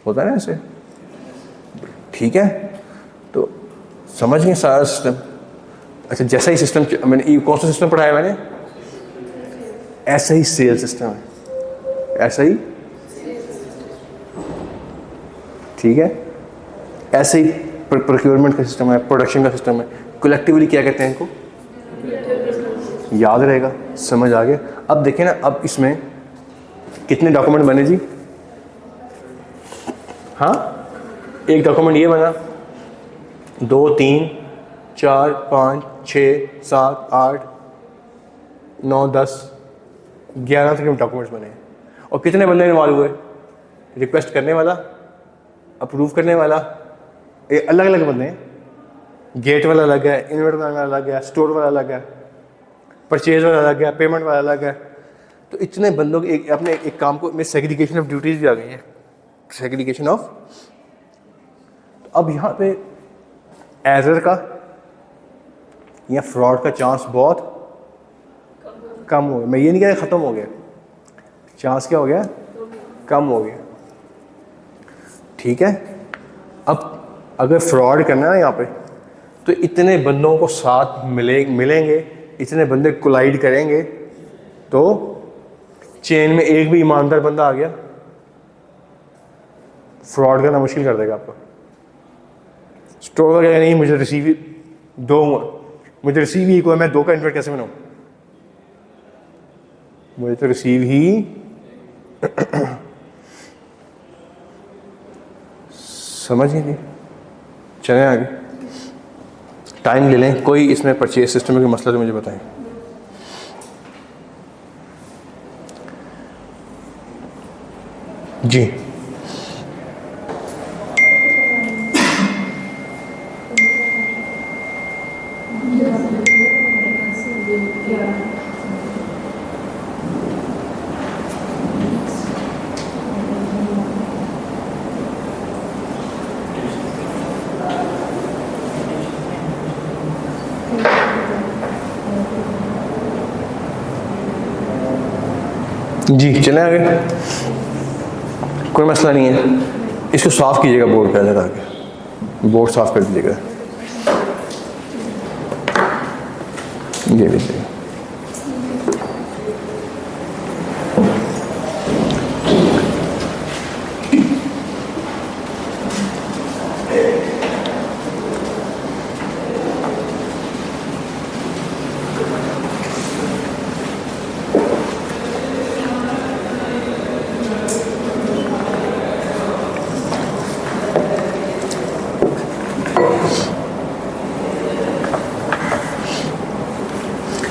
होता है ना ऐसे, ठीक है। तो समझ गए सारा सिस्टम। अच्छा, जैसा ही सिस्टम मैंने कौन सा सिस्टम पढ़ाया मैंने, ऐसा ही सेल सिस्टम है, ऐसा ही, ठीक है, ऐसे ही प्रोक्योरमेंट का सिस्टम है, प्रोडक्शन का सिस्टम है। कलेक्टिवली क्या कहते हैं इनको, याद रहेगा, समझ आ गया। अब देखें ना, अब इसमें कितने डॉक्यूमेंट बने जी, हाँ, एक डॉक्यूमेंट ये बना, 2 3 4 5 6 7 8 9 10 11 तक डॉक्यूमेंट्स बने। और कितने बंदे इन्वॉल्व हुए, रिक्वेस्ट करने वाला, अप्रूव करने वाला, ये अलग अलग बंदे हैं। गेट वाला अलग है, इन्वर्टर वाला अलग है, स्टोर वाला अलग है, परचेज वाला अलग है, पेमेंट वाला अलग है। तो इतने बंदों के अपने एक काम को में सेग्रीगेशन ऑफ ड्यूटीज़ भी आ गई है, सेग्रीगेशन ऑफ। तो अब यहाँ पे एरर का या फ्रॉड का चांस बहुत कम हो गया। मैं ये नहीं कह रहा ख़त्म हो गया, चांस क्या हो गया, कम हो गया, ठीक है। अब अगर फ्रॉड करना है ना यहाँ पे, तो इतने बंदों को साथ मिलेंगे, इतने बंदे कोलाइड करेंगे, तो चेन में एक भी ईमानदार बंदा आ गया, फ्रॉड करना मुश्किल कर देगा आपको। स्टोर वगैरह नहीं, मुझे रिसीव दो, मुझे रिसीव ही कोई, मैं 2 का इन्वर्ट कैसे बनाऊँ, मुझे तो रिसीव ही समझ ही नहीं। चलें आगे, टाइम ले लें, कोई इसमें परचेज सिस्टम का मसला तो मुझे बताएं। जी, जी चलें आगे, कोई मसला नहीं है। इसको साफ़ कीजिएगा बोर्ड पे, अंदर आके बोर्ड साफ़ कर दीजिएगा, ये लीजिएगा।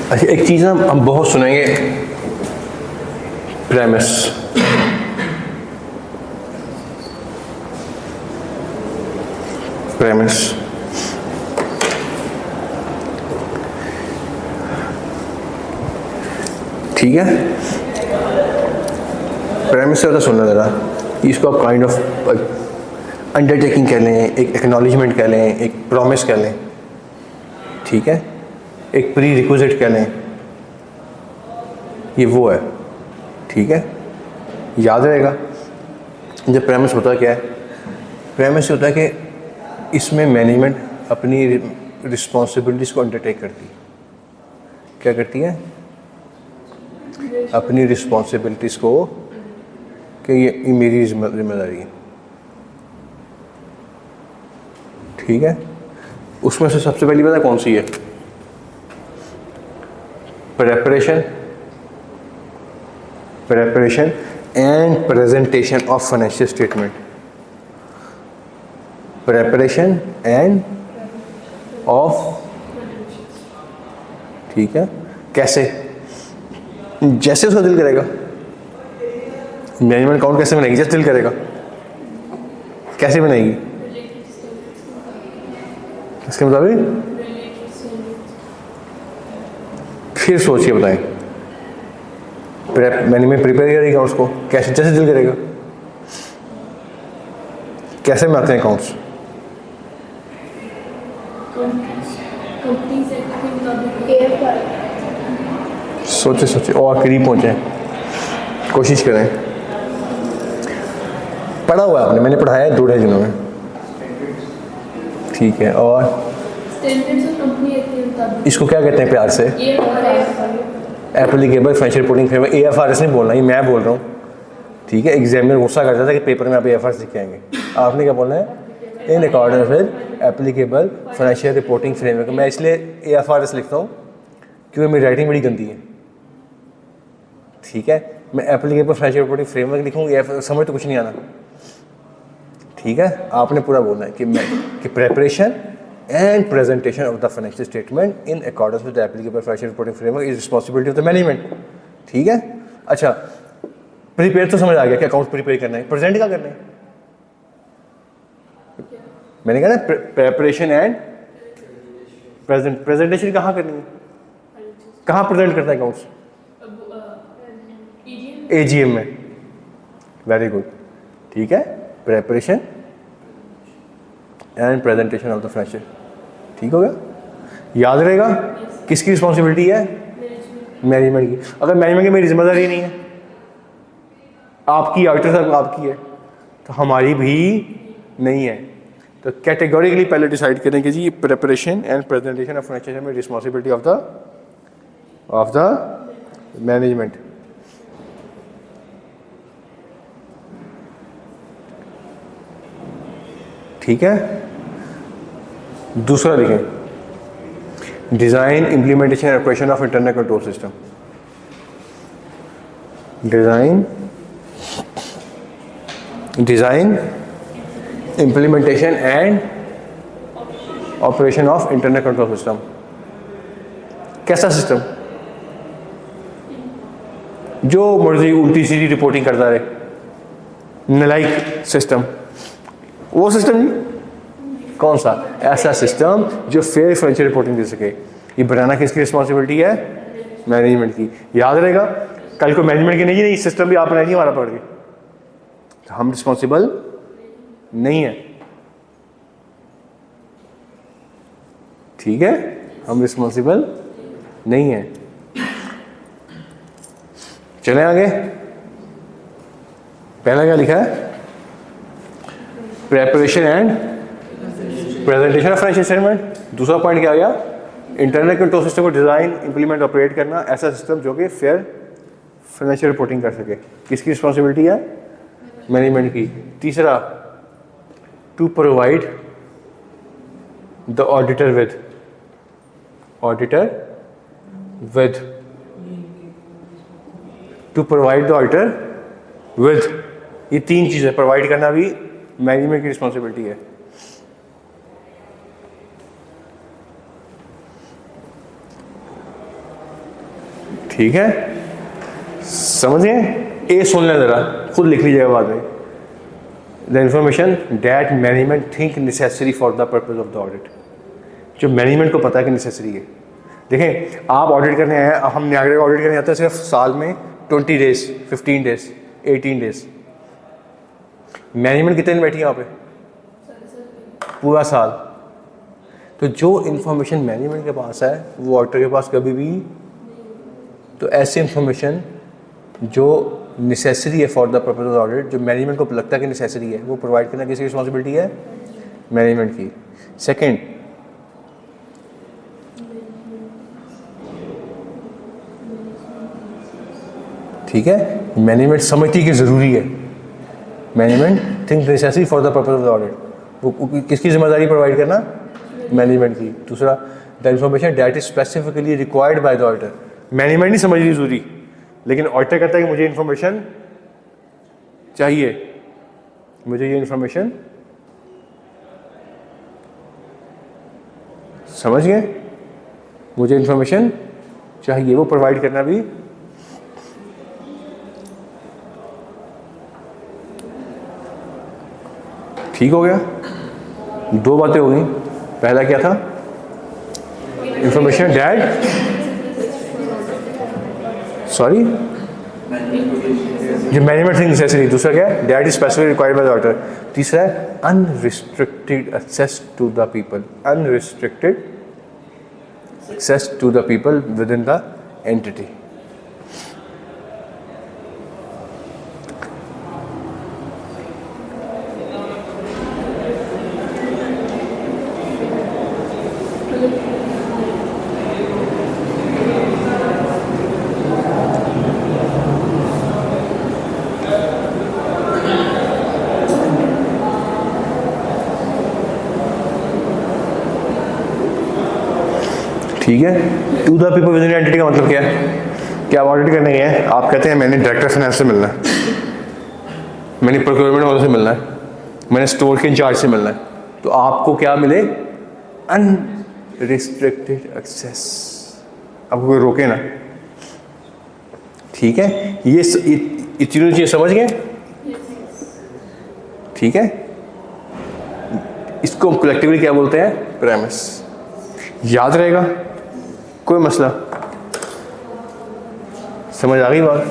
अच्छा, एक चीज़ ना हम बहुत सुनेंगे, प्रेमिस। प्रेमिस ठीक है, प्रेमिस से सुनना ज़रा, इसको आप काइंड ऑफ अंडरटेकिंग कह लें, एक एक्नॉलेजमेंट कह लें, एक प्रॉमिस कह लें, ठीक है, एक प्री रिक्विजिट कह लें, ये वो है, ठीक है, याद रहेगा। जब प्रेमिस होता क्या है, प्रेमिस होता है कि इसमें मैनेजमेंट अपनी रिस्पॉन्सिबिलिटीज़ को अंडरटेक करती है। क्या करती है, अपनी रिस्पॉन्सिबिलिटीज़ को, कि ये मेरी जिम्मेदारी है, ठीक है। उसमें से सबसे पहली बात कौन सी है, preparation and presentation of financial statement, preparation and of, ठीक है। कैसे, जैसे उसका दिल करेगा, मैनेजमेंट अकाउंट कैसे बनाएगी, जैसे दिल करेगा, कैसे बनाएगी, इसके मुताबिक, फिर सोचिए बताएं, मैनेजमेंट प्रिपेयर करेगा उसको कैसे, जैसे दिल करेगा। कैसे बनाते हैं अकाउंट्स, सोचे सोचे और करीब पहुँचे, कोशिश करें। पढ़ा हुआ है आपने, मैंने पढ़ाया है 2-2.5 दिनों में, ठीक है। और इसको क्या कहते हैं प्यार से? Applicable financial reporting framework. AFRS नहीं बोलना, ये मैं बोल रहा हूँ, ठीक है। एग्जामिनर गुस्सा करता था कि पेपर में आप AFRS लिख के आएंगे, आपने क्या बोलना है? In accordance with applicable financial reporting framework. मैं इसलिए AFRS लिखता हूँ क्योंकि मेरी राइटिंग बड़ी गंदी है, ठीक है। मैं एप्लीकेबल फाइनेंशियल रिपोर्टिंग फ्रेमवर्क लिखूँ, समझ तो कुछ नहीं आना, ठीक है। आपने पूरा बोलना है कि preparation and presentation of the financial statement in accordance with the applicable financial reporting framework is responsibility of the management, ठीक है। अच्छा, प्रिपेयर तो समझ आ गया कि अकाउंट प्रिपेयर करना है, प्रेजेंट क्या करना है? मैंने कहा ना प्रेपरेशन एंड प्रेजेंटेशन कहाँ करनी है? कहाँ प्रेजेंट करता है अकाउंट्स? AGM में। वेरी गुड, ठीक है। Preparation and presentation of the financial, ठीक हो गया, याद रहेगा। किसकी रिस्पॉन्सिबिलिटी है? मैनेजमेंट की। अगर मैनेजमेंट की मेरी जिम्मेदारी नहीं है, आपकी ऑडिटर साहब आपकी है, तो हमारी भी नहीं है। तो कैटेगोरिकली पहले डिसाइड करें कि जी preparation and presentation of financial में रिस्पॉन्सिबिलिटी ऑफ द मैनेजमेंट। ठीक है। दूसरा लिखें, design implementation and operation of internal control system. Design implementation and operation of internal control system. कैसा सिस्टम? जो मर्जी उल्टी सीधी रिपोर्टिंग करता रहे, नलायक सिस्टम। वो सिस्टम नहीं, कौन सा? ऐसा सिस्टम जो फेयर फाइनेंशियल रिपोर्टिंग दे सके। ये बनाना किसकी रिस्पॉन्सिबिलिटी है? मैनेजमेंट की। याद रहेगा, कल को मैनेजमेंट की नहीं सिस्टम भी आप बनाएंगे हमारा पढ़ के, तो हम रिस्पॉन्सिबल नहीं है, ठीक है। हम रिस्पॉन्सिबल नहीं है। चलें आगे। पहला क्या लिखा है? Preparation and presentation of financial statement. दूसरा पॉइंट क्या आ गया? इंटरनल कंट्रोल सिस्टम को डिजाइन इंप्लीमेंट ऑपरेट करना, ऐसा सिस्टम जो कि फेयर फाइनेंशियल रिपोर्टिंग कर सके। किसकी रिस्पॉन्सिबिलिटी है? मैनेजमेंट की। तीसरा, to provide the auditor with to provide the auditor with, ये 3 चीजें प्रोवाइड करना भी मैनेजमेंट की रिस्पॉन्सिबिलिटी है। ठीक है, समझिए। ए सुन लें जरा, खुद लिख लीजिएगा बाद में। The information that management think necessary for the purpose of the audit, जो मैनेजमेंट को पता है कि नेसेसरी है। देखें, आप ऑडिट करने आए हैं, हम न्यायालय ऑडिट करने आते हैं सिर्फ साल में 20 डेज, 15 डेज, 18 डेज। मैनेजमेंट कितने दिन बैठी है वहाँ पे? पूरा साल। तो जो इंफॉर्मेशन मैनेजमेंट के पास है वो ऑडिटर के पास कभी भी, तो ऐसी इंफॉर्मेशन जो नेसेसरी है for the purpose of audit, जो मैनेजमेंट को लगता है कि नेसेसरी है, वो प्रोवाइड करना किसकी रिस्पॉन्सिबिलिटी है? मैनेजमेंट की। सेकंड, ठीक है, मैनेजमेंट समझती है कि ज़रूरी है, management think necessary for the purpose of the audit, वो किसकी जिम्मेदारी प्रोवाइड करना? मैनेजमेंट की। दूसरा, the information that is specifically required by the auditor, management नहीं समझ रही जरूरी, लेकिन ऑडिटर कहता है कि मुझे इन्फॉर्मेशन चाहिए, मुझे ये इन्फॉर्मेशन, समझ गए, मुझे इन्फॉर्मेशन चाहिए, वो प्रोवाइड करना भी। ठीक हो गया। 2 बातें हो गई। पहला क्या था? इंफॉर्मेशन दैट, सॉरी, जो मैनेजमेंट थिंक नेसेसरी। दूसरा क्या है? That is specifically required by the auditor. तीसरा है unrestricted access to the people, unrestricted access to the people within the entity. ठीक है, to the people within entity का मतलब क्या है कि आप ऑडिट करने गए हैं, आप कहते हैं मैंने डायरेक्टर फाइनेंस से मिलना है, मैंने प्रोक्योरमेंट वाले से मिलना है, मैंने स्टोर के इंचार्ज से मिलना है, तो आपको क्या मिले? Unrestricted access. आपको कोई रोके ना। ठीक है, ये तीनों चीजें समझ गए? ठीक है, इसको कलेक्टिवली क्या बोलते हैं? प्रेमिस। याद रहेगा? कोई मसला? समझ आ गई बात?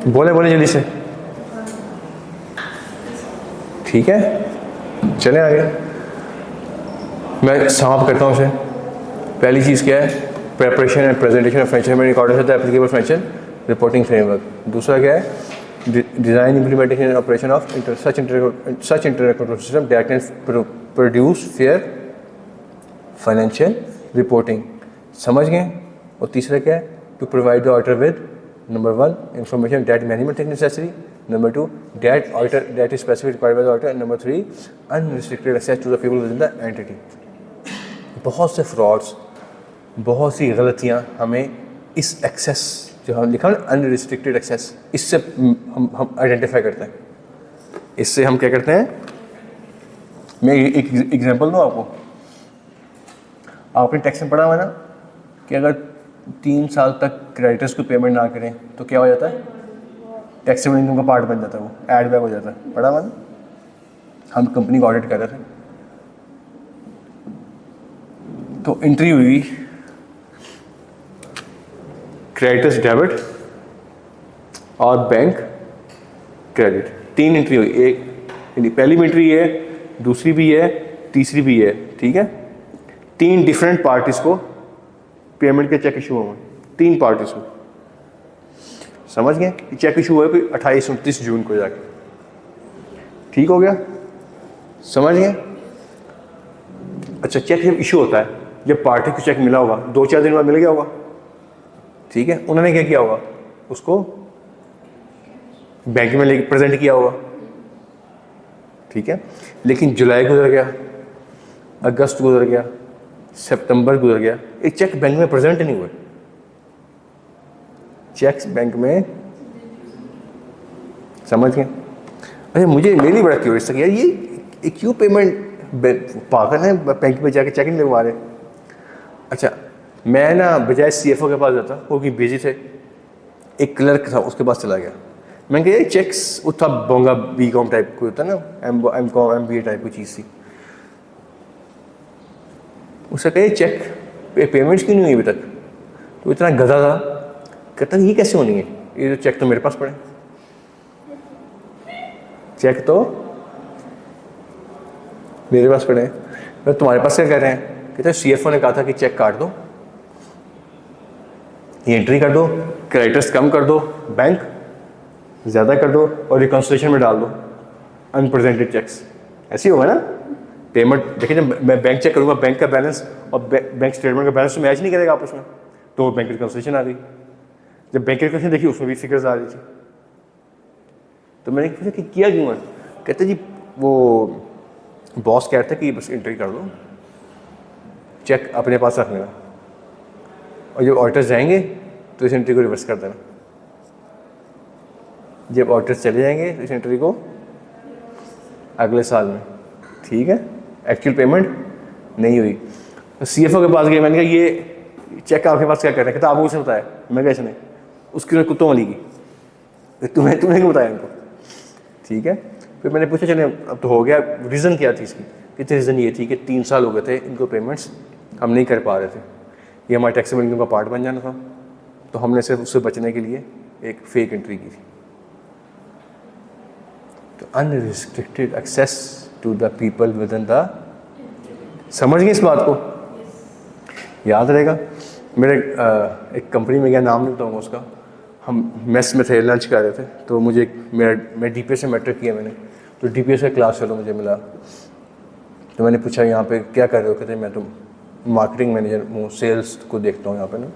बोले बोले जल्दी से। ठीक है, चले आगे। मैं समाप्त करता हूँ इसे। पहली चीज़ क्या है? Preparation and presentation of financial record है एप्लीकेबल फाइनेंशियल रिपोर्टिंग फ्रेमवर्क। दूसरा क्या है? Design implementation and operation of such internet system that can produce fair financial reporting. समझ गए? और तीसरा क्या है? To provide the auditor with number 1 information that management is necessary, number 2 that auditor that is specific required by the auditor, number 3 unrestricted access to the people within the entity. बहुत से frauds, बहुत सी गलतियां हमें इस access जो हम लिखा है अनरिस्ट्रिक्टेड एक्सेस, इससे हम आइडेंटिफाई करते हैं। इससे हम क्या करते हैं? मैं एक एग्जांपल दूं आपको। आपने टैक्स में पढ़ा हुआ ना कि अगर 3 साल तक क्रेडिटर्स को पेमेंट ना करें तो क्या हो जाता है? टैक्सेबल इनकम का पार्ट बन जाता है, वो ऐड बैक हो जाता है। पढ़ा हुआ ना? हम कंपनी को ऑडिट कर रहे थे तो एंट्री हुई क्रेडिटर्स डेबिट और बैंक क्रेडिट, 3 एंट्री हुई। एक पहली एंट्री है, दूसरी भी है, तीसरी भी है। ठीक है, 3 डिफरेंट पार्टीज को पेमेंट के चेक इशू हुए, 3 पार्टीज को। समझ गए? चेक इशू हुए 28-29 जून को जाके। ठीक हो गया? समझ गए? अच्छा, चेक जब इशू होता है, जब पार्टी को चेक मिला होगा 2-4 दिन बाद मिल गया होगा। ठीक है, उन्होंने क्या किया होगा? उसको बैंक में लेके प्रेजेंट किया होगा। ठीक है, लेकिन जुलाई गुजर गया, अगस्त गुजर गया, सितंबर गुजर गया, एक चेक बैंक में प्रेजेंट नहीं हुए। चेक्स बैंक में, समझ गए? अच्छा, मुझे मेरी बड़ा क्यूरियस था यार, ये क्यों पेमेंट पागल है, बैंक में जाके चेक नहीं लगवा रहे। अच्छा, मैं ना बजाय CFO के पास जाता, वो कि बिजी थे, एक क्लर्क था उसके पास चला गया। मैं कहा चेक्स, वो था बोंगा BCom टाइप कोई होता है ना, MCom MBA टाइप की चीज़ थी। उससे कहे चेक पेमेंट्स क्यों नहीं हुई अभी तक? तो इतना गधा था, कहता ये कैसे होनी है, ये तो चेक तो मेरे पास पड़े, चेक तो मेरे पास पड़े। मैं तुम्हारे पास क्या कह रहे हैं? कहते CFO ने कहा था कि चेक काट दो, ये एंट्री कर दो, क्रेडिटर्स कम कर दो, बैंक ज़्यादा कर दो और रिकंसिलिएशन में डाल दो अनप्रेजेंटेड चेक्स। ऐसे ही होगा ना पेमेंट। देखिए, जब मैं बैंक चेक करूँगा, बैंक का बैलेंस और बैंक स्टेटमेंट का बैलेंस तो मैच नहीं करेगा आपस में, तो बैंक रिकंसिलिएशन आ गई। जब बैंक रिकंसिलिएशन देखी, उसमें भी फिगर्स आ रही थी। तो मैंने पूछा कि किया क्यों है? कहते जी वो बॉस कहते कि बस एंट्री कर दो, चेक अपने पास रख लेना, और जब ऑडिटर्स जाएंगे तो इस एंट्री को रिवर्स कर देना। जब ऑडिटर्स चले जाएंगे तो इस एंट्री को अगले साल में। ठीक है, एक्चुअल पेमेंट नहीं हुई। तो CFO के पास गए, मैंने कहा ये चेक आपके पास क्या कर रहे हैं? कहता आपको किसने बताया? मैं कहा इसने, उसकी कुत्तों वाली की, तुम्हें क्यों बताया इनको? ठीक है, फिर मैंने पूछा चले अब तो हो गया, रीज़न क्या थी इसकी? कहते रीज़न ये थी कि 3 साल हो गए थे इनको पेमेंट्स हम नहीं कर पा रहे थे, ये हमारे टैक्सेबल इनकम का पार्ट बन जाना था, तो हमने सिर्फ उससे बचने के लिए एक फेक एंट्री की थी। तो unrestricted access to the people within the, समझ गए इस बात को? याद रहेगा मेरे एक कंपनी में गया, नाम नहीं बताऊँगा उसका, हम मेस में थे, लंच कर रहे थे, तो मुझे मैं DPS से मैट्रिक किया मैंने, तो DPS का क्लास फेलो मुझे मिला। तो मैंने पूछा यहाँ पे क्या कर रहे हो? कहते मैं तो मार्केटिंग मैनेजर हूँ, सेल्स को देखता हूँ यहाँ पे ना।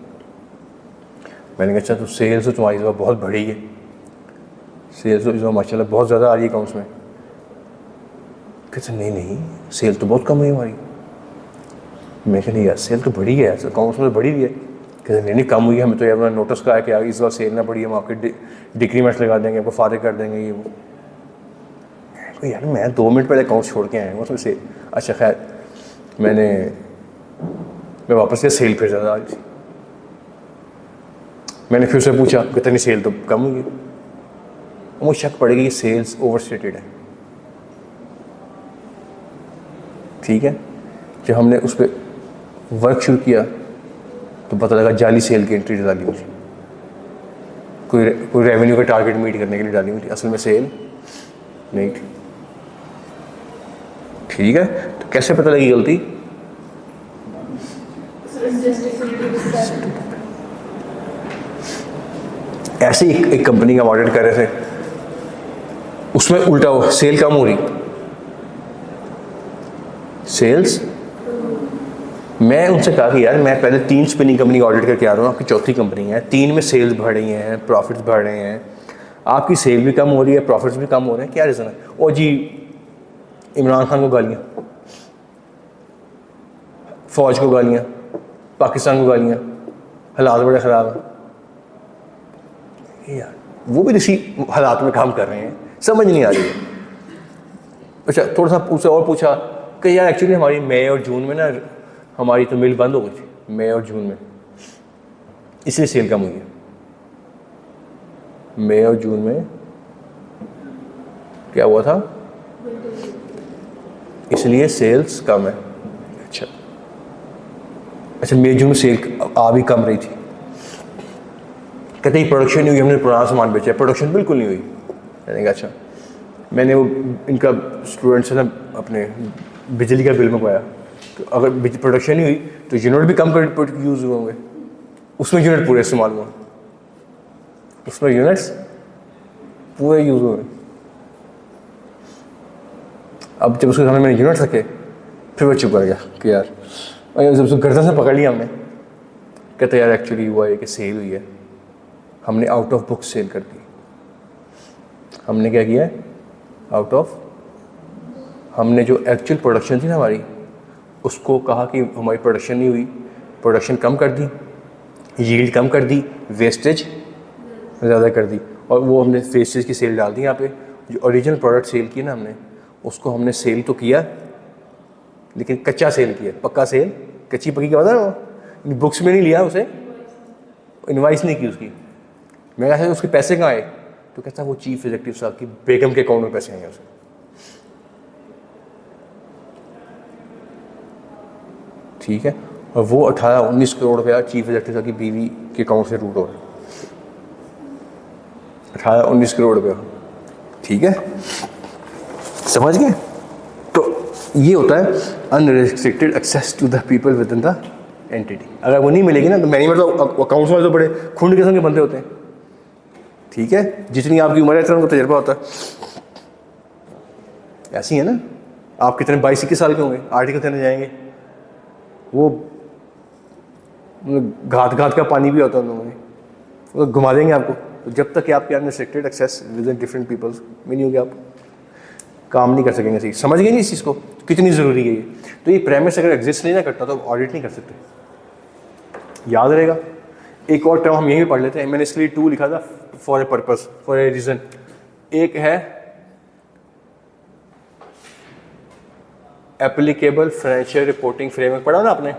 मैंने कहा अच्छा तो सेल्स तो तुम्हारी जगह बहुत बड़ी है, सेल्स तो जो माशाल्लाह बहुत ज़्यादा आ रही है अकाउंट्स में। कहते नहीं नहीं सेल तो बहुत कम हुई हमारी। मैं कहा नहीं यार सेल तो बड़ी है यार, अकाउंट्स में तो बड़ी भी है। कहते नहीं नहीं कम हुई है, हमें तो यार नोटिस का है कि यार इस बार सेल ना बढ़ी है, हम आपके डिक्रीमेंट्स लगा देंगे, आपको फारिग कर देंगे ये वो। यार मैं 2 मिनट पहले अकाउंट छोड़ के आया हूँ उसमें से। अच्छा खैर मैं वापस से सेल फिर ज़्यादा आ रही थी। मैंने फिर से पूछा कितनी सेल तो कम हुई है। मुझे शक पड़ेगी कि सेल्स ओवरस्टेटेड है। ठीक है, जब हमने उस पर वर्क शुरू किया तो पता लगा जाली सेल की एंट्री डाली हुई थी, कोई रेवेन्यू का टारगेट मीट करने के लिए डाली हुई थी, असल में सेल नहीं थी। ठीक है, तो कैसे पता लगी गलती? ऐसे ही एक कंपनी का ऑडिट कर रहे थे, उसमें उल्टा हो, सेल कम हो रही, सेल्स। मैं उनसे कहा कि यार मैं पहले 3 स्पिनिंग कंपनी का ऑडिट करके आ रहा हूँ, आपकी चौथी कंपनी है, 3 में सेल्स बढ़ रही हैं, प्रॉफिट्स बढ़ रहे हैं, आपकी सेल भी कम हो रही है, प्रॉफिट्स भी कम हो रहे हैं, क्या रीज़न है? ओ जी इमरान खान को गालियाँ, फ़ौज को गालियाँ, पाकिस्तान को गालियाँ, हालात बड़े ख़राब हैं। यार वो भी इसी हालात में काम कर रहे हैं, समझ नहीं आ रही है। अच्छा थोड़ा सा पूछा कि यार एक्चुअली हमारी मई और जून में ना हमारी तो मिल बंद हो गई थी, मई और जून में, इसलिए सेल कम हुई है। मई और जून में क्या हुआ था? इसलिए सेल्स कम है। अच्छा मई जून में सेल आ भी कम रही थी। कहते ही प्रोडक्शन नहीं हुई, हमने पुराना सामान बेचा, प्रोडक्शन बिल्कुल नहीं हुई। मैंने कहा अच्छा, मैंने वो इनका स्टूडेंट से ना अपने बिजली का बिल मंगवाया, तो अगर प्रोडक्शन नहीं हुई तो यूनिट भी कम यूज़ हुए होंगे, उसमें यूनिट पूरे इस्तेमाल हुए, उसमें यूनिट्स पूरे यूज़ हुए। अब जब उसके सामने मैंने यूनिट रखे फिर वो चुप कर गया कि यार, जब उसको गर्दन से पकड़ लिया हमने, कहते यार एक्चुअली हुआ है कि सेल हुई है, हमने आउट ऑफ बुक सेल कर दी। हमने क्या किया है? आउट ऑफ, हमने जो एक्चुअल प्रोडक्शन थी ना हमारी, उसको कहा कि हमारी प्रोडक्शन नहीं हुई, प्रोडक्शन कम कर दी, यील्ड कम कर दी, वेस्टेज ज़्यादा कर दी, और वो हमने वेस्टेज की सेल डाल दी यहाँ पे। जो ओरिजिनल प्रोडक्ट सेल की ना हमने, उसको हमने सेल तो किया लेकिन कच्चा सेल किया, पक्का सेल, कच्ची पक्की का पता ना, बुक्स में नहीं लिया उसे, इनवाइस नहीं की उसकी। मैं कहा उसके पैसे कहाँ आए? तो कहता वो चीफ एग्जीक्यूटिव साहब की बेगम के अकाउंट में पैसे आए उसे। ठीक है, और वो 18-19 करोड़ रुपया चीफ एग्जीक्यूटिव साहब की बीवी के अकाउंट से रूट हो रहा है, 18-19 करोड़ रुपया। ठीक है, समझ गए? तो ये होता है unrestricted access to the people within the entity. अगर वो नहीं मिलेगी ना तो मैनेजर तो अकाउंट्स वाले तो बड़े खुंड किस्म के बंदे होते हैं। ठीक है, जितनी आपकी उम्र है इतना उनका तजर्बा होता है। ऐसी है ना, आप कितने 22-21 साल के होंगे, आर्टिकल देने जाएंगे, वो घात का पानी भी होता है उन लोगों में, वो घुमा देंगे आपको। तो जब तक कि आपके unrestricted access within different peoples में नहीं होगी, आप काम नहीं कर सकेंगे। सही समझ गए नहीं इस चीज़ को, कितनी ज़रूरी है ये। तो ये प्रेमिस अगर एग्जिस्ट नहीं ना करता तो ऑडिट नहीं कर सकते, याद रहेगा। एक और टर्म हम यहीं भी पढ़ लेते हैं, मैंने इसलिए 2 लिखा था, for a purpose, for a reason. एक है एप्लीकेबल फाइनेंशियल रिपोर्टिंग फ्रेमवर्क, पढ़ा ना आपने?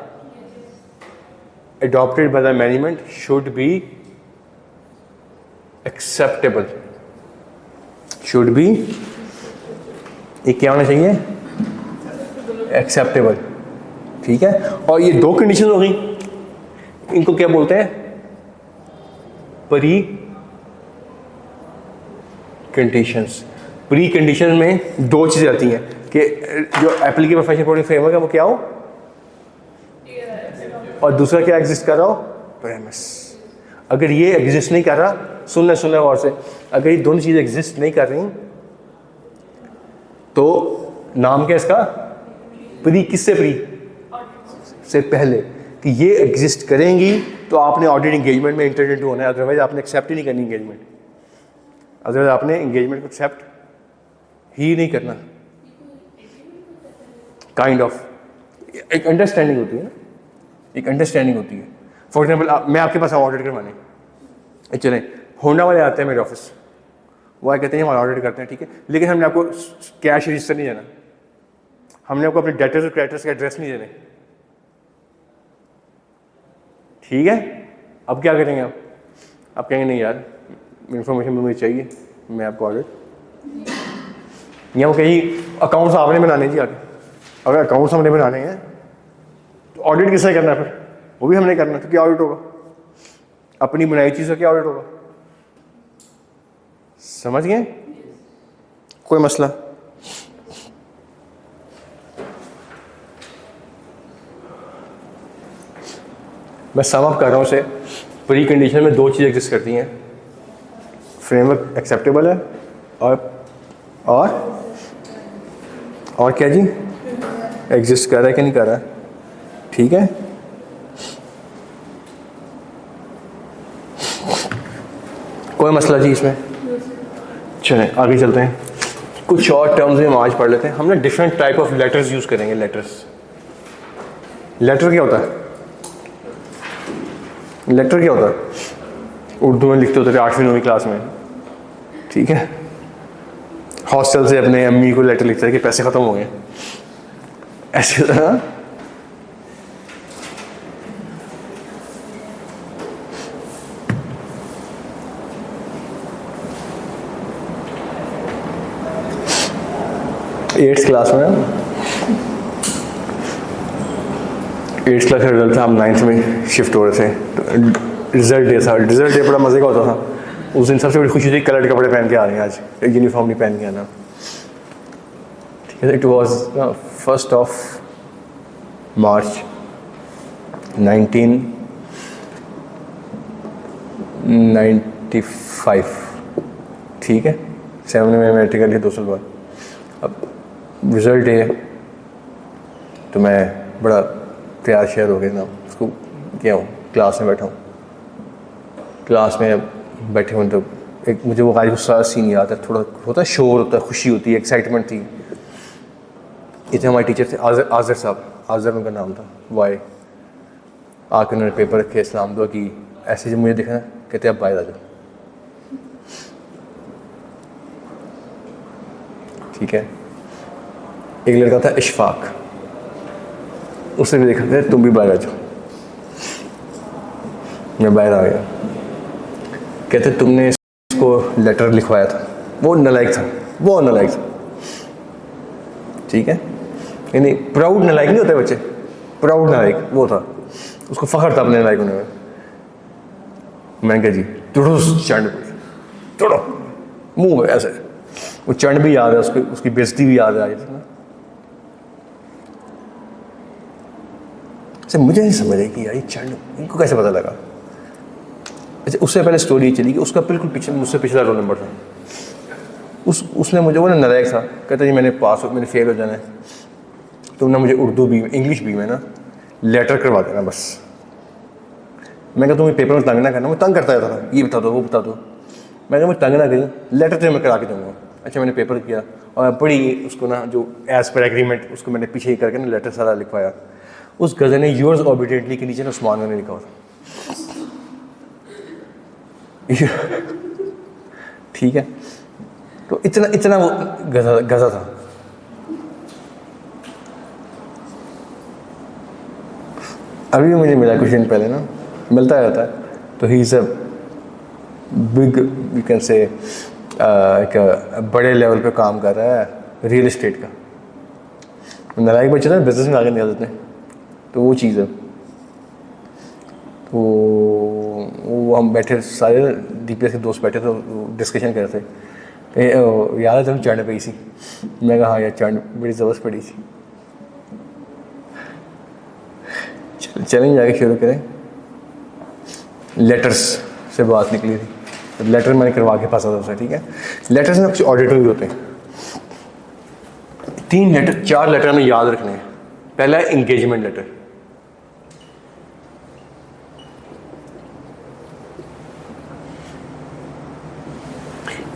adopted by the management should be acceptable, should be, ये क्या होना चाहिए? एक्सेप्टेबल। ठीक है, और ये 2 कंडीशन हो गई, इनको क्या बोलते हैं? Pre conditions. प्री कंडीशन में 2 चीज़ें आती हैं कि जो एप्लीकेबल फाइनेंशियल रिपोर्टिंग फ्रेमवर्क है वो क्या हो? और दूसरा क्या एग्जिस्ट कर रहा हो, प्रेमिस। अगर ये एग्जिस्ट नहीं कर रहा, सुनना और से, अगर ये दोनों चीज़ें एग्जिस्ट नहीं कर रही तो नाम क्या इसका, प्री। किससे प्री से पहले कि ये एग्जिस्ट करेंगी तो आपने ऑडिट एंगेजमेंट में इंटर इंटू होना है, अदरवाइज आपने एक्सेप्ट ही नहीं करनी एंगेजमेंट, अदरवाइज आपने एंगेजमेंट को एक्सेप्ट ही नहीं करना। काइंड ऑफ एक अंडरस्टैंडिंग होती है ना, एक अंडरस्टैंडिंग होती है। फॉर एग्जाम्पल मैं आपके पास आऊँ ऑडिट करवाने, चलें होंडा वाले आते हैं मेरे ऑफिस, वो कहते हैं हमारा ऑडिट करते हैं, ठीक है, लेकिन हमने आपको कैश रजिस्टर नहीं देना, हमने आपको अपने डेटर्स और क्रेडिटर्स का एड्रेस नहीं देने, ठीक है। अब क्या करेंगे आप कहेंगे नहीं यार इन्फॉर्मेशन मुझे चाहिए, मैं आपको ऑडिट, या वो कहीं अकाउंट्स आपने बनाने जी आगे, अगर अकाउंट्स हमने बनाने हैं तो ऑडिट किससे करना है, फिर वो भी हमने करना है, तो क्या ऑडिट होगा, अपनी बनाई चीज़ का क्या ऑडिट होगा, समझ गए, कोई मसला। मैं सम अप कर रहा हूँ उसे, प्री कंडीशन में दो चीज़ एग्जिस्ट करती हैं, फ्रेमवर्क एक्सेप्टेबल है और क्या जी एग्जिस्ट कर रहा है कि नहीं कर रहा है, ठीक है। कोई मसला जी इसमें, चलें आगे चलते हैं। कुछ और टर्म्स में हम आज पढ़ लेते हैं। हम ना different type of letters use करेंगे। लेटर क्या होता है, लेटर क्या होता है, उर्दू में लिखते होते थे 8वीं 9वीं क्लास में, ठीक है। हॉस्टल से अपने अम्मी को लेटर लिखते थे कि पैसे ख़त्म हो गए, ऐसे था। एट्थ क्लास का रिजल्ट था, हम 9th में शिफ्ट हो रहे थे, तो रिजल्ट डे बड़ा मज़े का होता था। उस दिन सबसे बड़ी खुशी थी कलर्ड कपड़े पहन के आ रहे हैं, आज एक यूनिफॉर्म नहीं पहन के आना, ठीक है। It was 1st of March 1995, ठीक है। 7 में मैट्रिक लिए 2 साल बाद। अब रिजल्ट डे तो मैं बड़ा तैयार शेयर हो गया ना, उसको क्या हूँ क्लास में बैठा हूँ, क्लास में बैठे हुए तो एक मुझे वो गाली सारा सीन याद है, थोड़ा होता है शोर होता है, खुशी होती है, एक्साइटमेंट थी। इतने हमारे टीचर थे आज़र साहब, आज़र उनका नाम था, वाई। आके उन्होंने पेपर रखे, इस्लाम दुआ की, ऐसे जब मुझे देखा कहते अब बाहर आ जाओ, ठीक है। एक लड़का था इशफाक, उसने भी देखा था तुम भी बाहर आ जाओ, मैं बाहर आ गया। कहते तुमने इसको लेटर लिखवाया था, वो नालायक था, ठीक है। यानी प्राउड नालायक नहीं होते बच्चे, प्राउड नालायक वो था, उसको फ़ख्र था अपने नालायक होने में। मैंने कहा जी चढ़ो मुंह में ऐसे, वो चढ़ भी याद है, उसकी बेइज्जती भी याद है आज ना। मुझे नहीं समझ आई कि यार ये चढ़ इनको कैसे पता लगा। अच्छा, उससे पहले स्टोरी चली कि उसका बिल्कुल पीछे मुझसे पिछला रोल नंबर था। उसने मुझे, वो ना नालायक था, कहता जी मैंने फेल हो जाना है, तो ना मुझे उर्दू भी इंग्लिश भी में ना लेटर करवा देना बस। मैं कहा तुम्हें पेपर में तंग ना करना, मैं तंग करता था, ये बता दो वो बता दो। मैं कहा मुझे तंग ना करी, लेटर तो मैं करा के दूँगा। अच्छा, मैंने पेपर किया और बड़ी उसको ना जो एज़ पर एग्रीमेंट उसको मैंने पीछे ही करके ना लेटर सारा लिखवाया। उस गज़ल ने योर्स ऑबिडेंटली के नीचे ना उस्मान ने लिखा था, ठीक है। तो इतना वो गज़ा था। अभी मुझे मिला कुछ दिन पहले ना, मिलता रहता है, तो he is a big you can say एक बड़े लेवल पे काम कर रहा है रियल एस्टेट का। नालायक बच्चे ना बिजनेस में आगे निकल जाते हैं, तो वो चीज़ है। तो वो हम बैठे सारे DPS के दोस्त बैठे थे, डिस्कशन कर रहे थे, याद है तुम चढ़ पई सी। मैं कहा हाँ यार चढ़ बड़ी ज़बरदस्त पड़ी सी। चलेंगे आगे शुरू करें। लेटर्स से बात निकली थी, तो लेटर मैंने करवा के पास आता था, ठीक है। लेटर्स में कुछ ऑडिटर भी होते हैं। 4 लेटर हमें याद रखने हैं। पहला है engagement letter,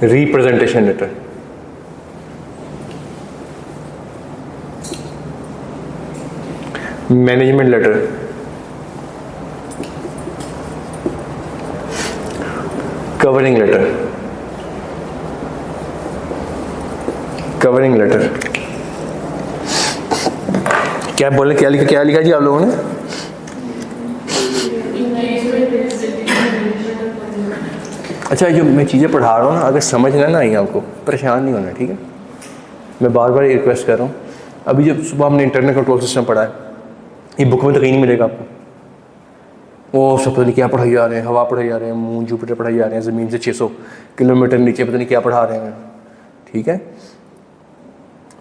representation letter, management letter, covering letter, covering letter. क्या बोले, क्या लिखा जी आप लोगों ने? अच्छा, जो मैं चीज़ें पढ़ा रहा हूँ ना, अगर समझ ना आई आपको, परेशान नहीं होना, ठीक है। मैं बार बार रिक्वेस्ट कर रहा हूँ। अभी जब सुबह हमने इंटरनल कंट्रोल सिस्टम पढ़ा है, ये बुक में तो कहीं नहीं मिलेगा आपको। वो सब पता नहीं क्या पढ़ाई जा रहे हैं, हवा पढ़ाई जा रहे हैं, मून जुपिटर पढ़ाई जा रहे हैं, ज़मीन से 600 किलोमीटर नीचे पता नहीं क्या पढ़ा रहे हैं, ठीक है।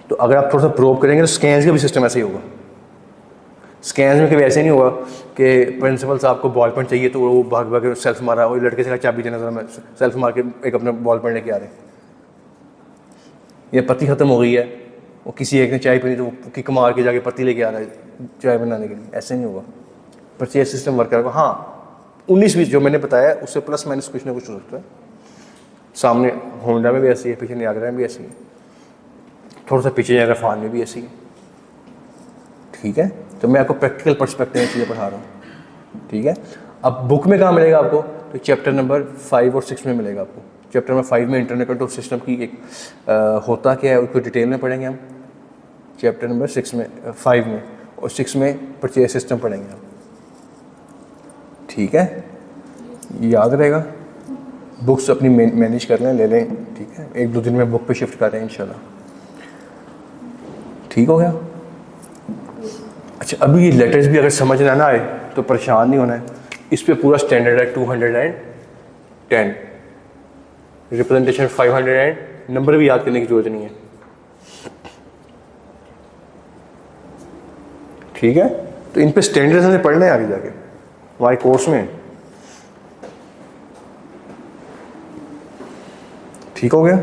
तो अगर आप थोड़ा सा प्रोब करेंगे तो स्कैन्स का भी सिस्टम ऐसे ही होगा। स्कैन्स में कभी ऐसे नहीं होगा कि प्रिंसिपल साहब को बॉल पेन चाहिए तो वो भाग भाग सेल्फ मारा, वो लड़के से कहा चाबी देना, मैं सेल्फ मार के एक अपना बॉल पेन लेके आ रहे हैं। ये पत्ती ख़त्म हो गई है, वो किसी एक ने चाय पीनी तो वो किक मार के जाके पत्ती लेके आ रहा है चाय बनाने के लिए, ऐसे नहीं होगा। परचेज सिस्टम वर्क करेगा। हाँ, 19-20 जो मैंने बताया उससे प्लस माइनस कुछ ना कुछ हो सकता है। सामने होंडा में भी ऐसी है, पीछे नियाग्रा में भी ऐसी है, थोड़ा सा पीछे नियाग्रा फॉल में भी ऐसी है, ठीक है। तो मैं आपको प्रैक्टिकल पर्सपेक्टिव में चीज़ें पढ़ा रहा हूँ, ठीक है। अब बुक में कहाँ मिलेगा आपको? तो चैप्टर नंबर 5 और 6 में मिलेगा आपको। चैप्टर नंबर 5 में इंटरनेट कंट्रोल सिस्टम की एक होता क्या है उसको डिटेल में पढ़ेंगे हम। चैप्टर नंबर 5 में और 6 में परचेज सिस्टम पढ़ेंगे हम, ठीक है। याद रहेगा। बुक्स अपनी मैनेज कर लें, ले लें, ठीक है। 1-2 दिन में बुक पे शिफ्ट कर रहे हैं इंशाल्लाह, ठीक हो गया। अच्छा, अभी ये लेटर्स भी अगर समझ ना आए तो परेशान नहीं होना है। इस पे पूरा स्टैंडर्ड है 210, रिप्रेजेंटेशन 500, नंबर भी याद करने की जरूरत नहीं है, ठीक है। तो इन पे स्टैंडर्ड्स हमें पढ़ना है आगे जाके हमारे कोर्स में, ठीक हो गया।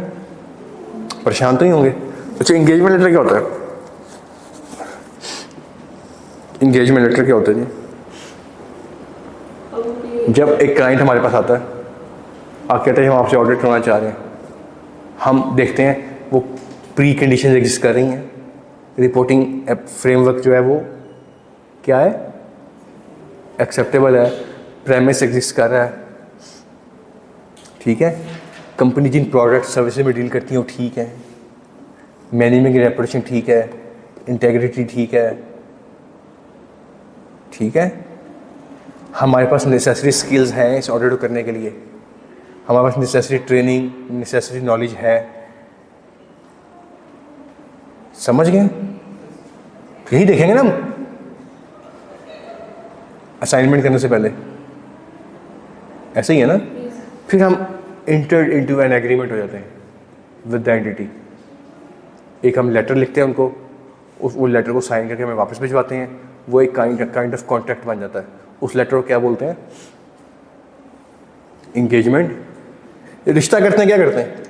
परेशान तो नहीं होंगे। अच्छा, इंगेजमेंट लेटर क्या होता है? इंगेजमेंट लेटर क्या होता है जी? जब एक क्लाइंट हमारे पास आता है, आप कहते हैं हम आपसे ऑडिट करना चाह रहे हैं, हम देखते हैं वो प्री कंडीशन एग्जिस्ट कर रही हैं, रिपोर्टिंग फ्रेमवर्क जो है वो क्या है, एक्सेप्टेबल है, प्रेमिस एग्जिस्ट कर रहा है, ठीक है। कंपनी जिन प्रोडक्ट सर्विसेज में डील करती है वो ठीक है, मैनेजमेंट की रेपुटेशन ठीक है, इंटेग्रिटी ठीक है, ठीक है। हमारे पास नेसेसरी स्किल्स हैं इस ऑडिट करने के लिए, हमारे पास नेसेसरी ट्रेनिंग, नेसेसरी नॉलेज है, समझ गए? यही देखेंगे ना हम असाइनमेंट करने से पहले, ऐसे ही है ना। फिर हम इंटर्ड इनटू एन एग्रीमेंट हो जाते हैं विद द एंटिटी। एक हम लेटर लिखते हैं उनको, वो लेटर को साइन करके हमें वापस भिजवाते हैं, वो एक काइंड ऑफ कॉन्ट्रैक्ट बन जाता है। उस लेटर को क्या बोलते हैं? इंगेजमेंट। रिश्ता करते हैं, क्या करते हैं?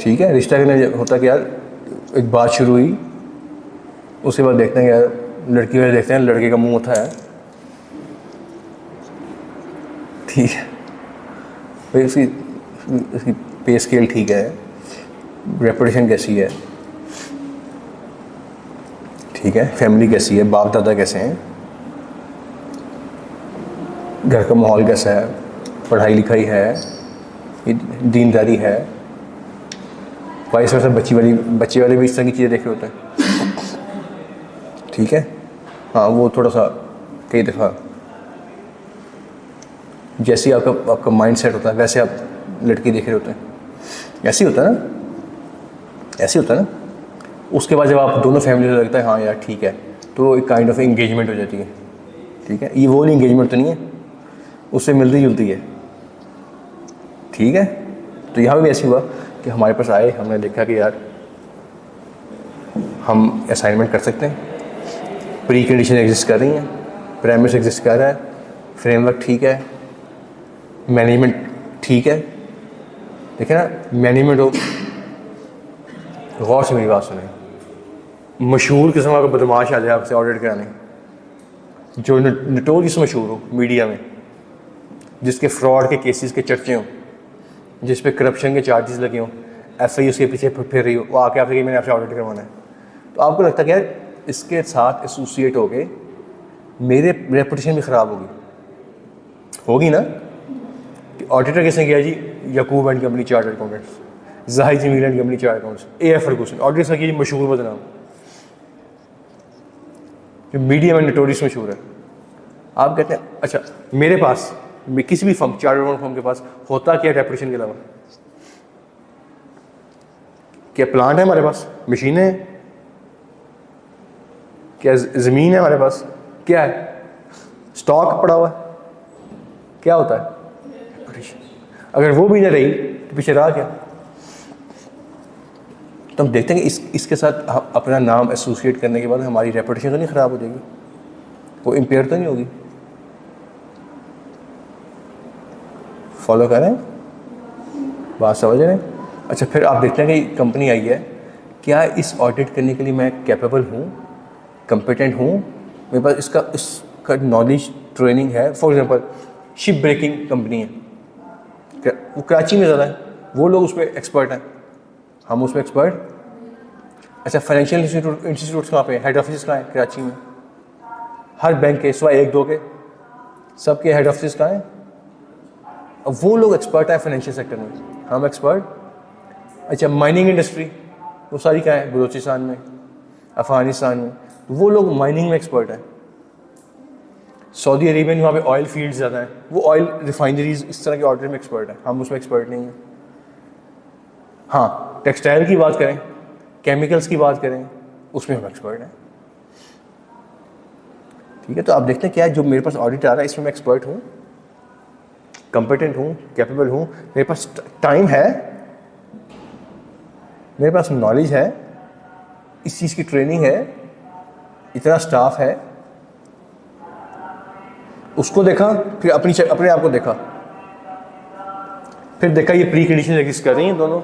ठीक है, रिश्ता करने होता क्या, एक बात शुरू हुई, उसके बाद देखते हैं यार लड़की वाले देखते हैं लड़के का मुंह होता है, ठीक है भाई, उसकी पे स्केल ठीक है, रेपुटेशन कैसी है, ठीक है, फैमिली कैसी है, बाप दादा कैसे हैं, घर का माहौल कैसा है, पढ़ाई लिखाई है, दीनदारी है, वाइस वर्सा बच्चे वाले भी इस तरह की चीज़ें देख रहे होते हैं, ठीक है। हाँ, वो थोड़ा सा कई दफ़ा जैसे आपका माइंड सेट होता है वैसे आप लड़की देख रहे होते हैं, ऐसे ही होता है ना, ऐसे होता है ना। उसके बाद जब आप दोनों फैमिली से लगता है हाँ यार ठीक है, तो एक काइंड ऑफ एंगेजमेंट हो जाती है, ठीक है। ये वो नहीं एंगेजमेंट तो नहीं है, उससे मिलती जुलती है, ठीक है। तो यहाँ भी ऐसे हुआ कि हमारे पास आए, हमने देखा कि यार हम असाइनमेंट कर सकते हैं, प्री कंडीशन एग्जिस्ट कर रही हैं, प्रेमिस एग्जिस्ट कर रहा है, फ्रेमवर्क ठीक है, मैनेजमेंट ठीक है। देखिए ना, मैनेजमेंट हो, गौर से मेरी बात सुने, मशहूर किस्म का बदमाश आ जाए आपसे ऑडिट कराने, जो नटोरियस मशहूर हो मीडिया में, जिसके फ्रॉड के केसेस के चर्चे हों, जिस पे करप्शन के चार्जेस लगे हों, FI उसके पीछे फिर रही हो, वो आके आपसे मैंने आपसे ऑडिट करवाना है, तो आपको लगता है कि यार इसके साथ एसोसिएट हो गए मेरे रेपुटेशन भी ख़राब होगी ना। कि ऑडिटर किसने किया जी? Yakub and company chartered accountants, Zahid Jamil and company chartered accountants, AF Ferguson. Auditor ने किया मशहूर बदनाम, जो मीडिया में नोटोरियस मशहूर है। आप कहते हैं अच्छा मेरे पास किसी भी फर्म, चार्टर्ड अकाउंट फर्म के पास होता क्या रेपुटेशन के अलावा? क्या प्लांट है हमारे पास, मशीनें हैं, क्या ज़मीन है हमारे पास, क्या है, स्टॉक पड़ा हुआ है, क्या होता है? अगर वो भी ना रही तो पीछे रहा क्या? तो हम देखते हैं कि इसके साथ अपना नाम एसोसिएट करने के बाद हमारी रेपुटेशन तो नहीं ख़राब हो जाएगी, वो इम्पेयर तो नहीं होगी। फॉलो कर रहे हैं, बात समझ रहे हैं? अच्छा, फिर आप देखते हैं कि कंपनी आई है, क्या इस ऑडिट करने के लिए मैं कैपेबल हूँ, कंपिटेंट हूँ, मेरे पास इसका नॉलेज, ट्रेनिंग है। For example ship breaking company है, वो कराची में ज़्यादा है, वो लोग उस पर एक्सपर्ट हैं, हम उस पर एक्सपर्ट। अच्छा, फाइनेंशियल इंस्टीट्यूट्स कहाँ पे, हेड ऑफिस कहाँ है? कराची में। हर बैंक के सिवाय 1-2 के, सबके हेड ऑफिस कहाँ है? अब वो लोग एक्सपर्ट है फाइनेंशियल सेक्टर में, हम एक्सपर्ट। अच्छा, माइनिंग इंडस्ट्री वो सारी कहाँ है? बलूचिस्तान में, अफ़गानिस्तान में, वो लोग माइनिंग में एक्सपर्ट हैं। सऊदी अरेबिया में वहाँ पे ऑयल फील्ड्स ज़्यादा हैं, वो ऑयल रिफाइनरीज इस तरह के ऑर्डर में एक्सपर्ट है, हम उसमें एक्सपर्ट नहीं हैं। हाँ, टेक्सटाइल की बात करें, केमिकल्स की बात करें, उसमें हम एक्सपर्ट हैं। ठीक है, तो आप देखते हैं क्या है, जो मेरे पास ऑडिट आ रहा है इसमें मैं एक्सपर्ट हूँ, कंपिटेंट हूँ, कैपेबल हूँ, मेरे पास टाइम है, मेरे पास नॉलेज है, इस चीज़ की ट्रेनिंग है, इतना स्टाफ है। उसको देखा, फिर अपने आप को देखा, फिर देखा ये प्री कंडीशन एग्जिस्ट कर रही हैं दोनों।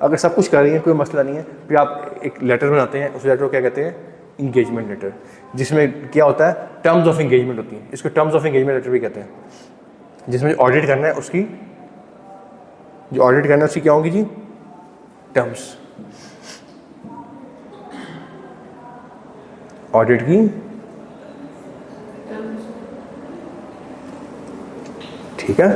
अगर सब कुछ कर रही हैं, कोई मसला नहीं है, फिर आप एक लेटर बनाते हैं, उस लेटर को क्या कहते हैं? इंगेजमेंट लेटर, जिसमें क्या होता है? टर्म्स ऑफ इंगेजमेंट होती हैं, इसको टर्म्स ऑफ इंगेजमेंट लेटर भी कहते हैं। जिसमें ऑडिट करना है उसकी, जो ऑडिट करना है उसकी क्या होगी जी? टर्म्स, ऑडिट की। ठीक है,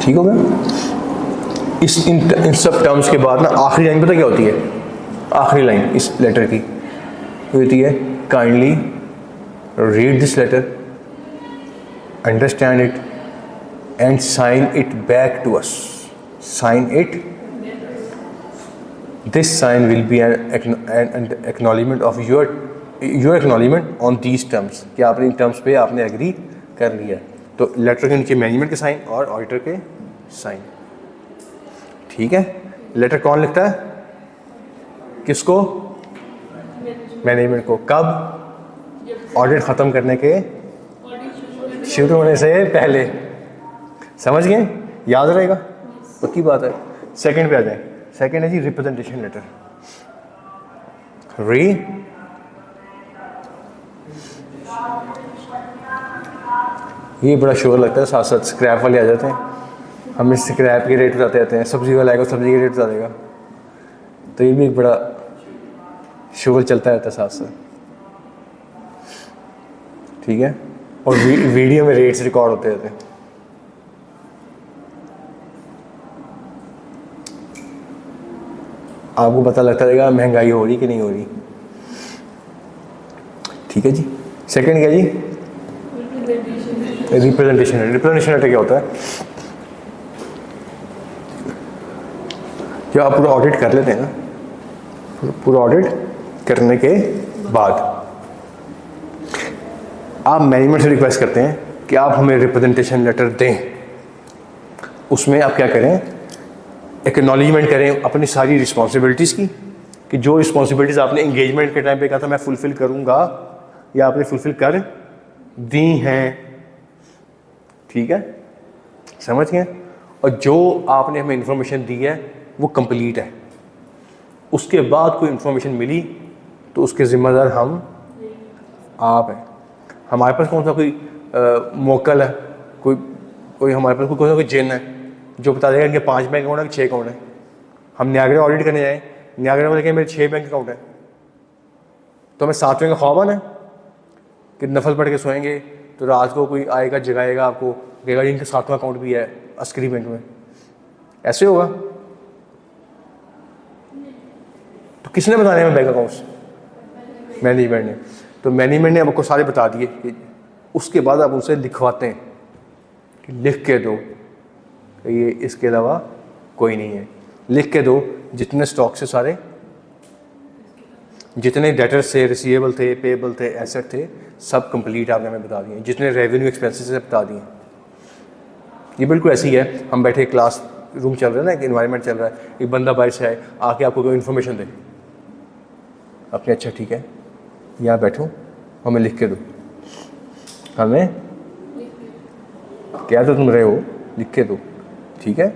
ठीक हो गया। इन सब टर्म्स के बाद ना आखिरी लाइन पता क्या होती है? आखिरी लाइन इस लेटर की होती है, kindly read this letter, understand it and sign it back to us. Sign it, this sign will be an acknowledgement of your acknowledgement on these terms, कि आपने इन टर्म्स पे आपने एग्री कर लिया। तो लेटर के नीचे मैनेजमेंट के साइन और ऑडिटर के साइन। ठीक है, लेटर कौन लिखता है? किसको? मैनेजमेंट को। कब? ऑडिट ख़त्म करने के शुरू होने से पहले। समझ गए? याद रहेगा, पक्की बात है। सेकंड पे आ जाए। सेकेंड है जी रिप्रेजेंटेशन लेटर। ये बड़ा शोर लगता है, साथ साथ स्क्रैप वाले आ जाते हैं, हमें स्क्रैप के रेट बताते रहते हैं, सब्जी वाला आएगा सब्जी के रेट बता देगा, तो ये भी एक बड़ा शोर चलता रहता है साथ साथ। ठीक है, और वीडियो में रेट्स रिकॉर्ड होते रहते हैं। आपको पता लगता रहेगा महंगाई हो रही कि नहीं हो रही। ठीक है जी। सेकंड क्या जी? रिप्रेजेंटेशन। रिप्रेजेंटेशन लेटर क्या होता है? जब आप पूरा ऑडिट कर लेते हैं ना, पूरा ऑडिट करने के बाद आप मैनेजमेंट से रिक्वेस्ट करते हैं कि आप हमें रिप्रेजेंटेशन लेटर दें, उसमें आप क्या करें, एक्नॉलेजमेंट करें अपनी सारी रिस्पॉन्सिबिलिटीज़ की, कि जो रिस्पॉन्सिबिलिटीज़ आपने इंगेजमेंट के टाइम पे कहा था मैं फुलफ़िल करूँगा या आपने फुलफ़िल कर दी हैं, ठीक है, समझ गए। और जो आपने हमें इंफॉर्मेशन दी है वो कंप्लीट है। उसके बाद कोई इंफॉर्मेशन मिली तो उसके ज़िम्मेदार हम आप हैं। हमारे पास कौन सा कोई मोकल है, कोई हमारे पास कोई जिन है जो बता देगा इनके 5 बैंक अकाउंट है कि 6 अकाउंट है। हम न्यागरा ऑडिट करने जाएँ, न्यागरा में देखें मेरे 6 बैंक अकाउंट है, तो हमें 7वें का ख्वाब है कि नफल पढ़ के सोएंगे तो रात को कोई आएगा जगाएगा आपको, कहेगा इनका 7वां अकाउंट भी है अस्करी बैंक में, ऐसे होगा? तो किसने बताने हमें बैंक अकाउंट्स? मैनेजमेंट ने। तो मैनेजमेंट ने आपको सारे बता दिए कि उसके बाद आप उनसे लिखवाते हैं कि लिख के दो कि ये इसके अलावा कोई नहीं है, लिख के दो जितने स्टॉक से सारे, जितने डेटर्स थे, रिसीवेबल थे, पेएबल थे, एसेट थे, सब कंप्लीट आपने हमें बता दिए, जितने रेवेन्यू एक्सपेंसेस से बता दिए। ये बिल्कुल ऐसी है, हम बैठे क्लास रूम चल रहा है ना, एक इन्वायरमेंट चल रहा है, एक बंदा बाहर से आए आके आपको कोई इन्फॉर्मेशन दे अपने, अच्छा ठीक है यहाँ बैठो हमें लिख के दो, हमें क्या तो तुम रहे हो लिख के दो, ठीक है।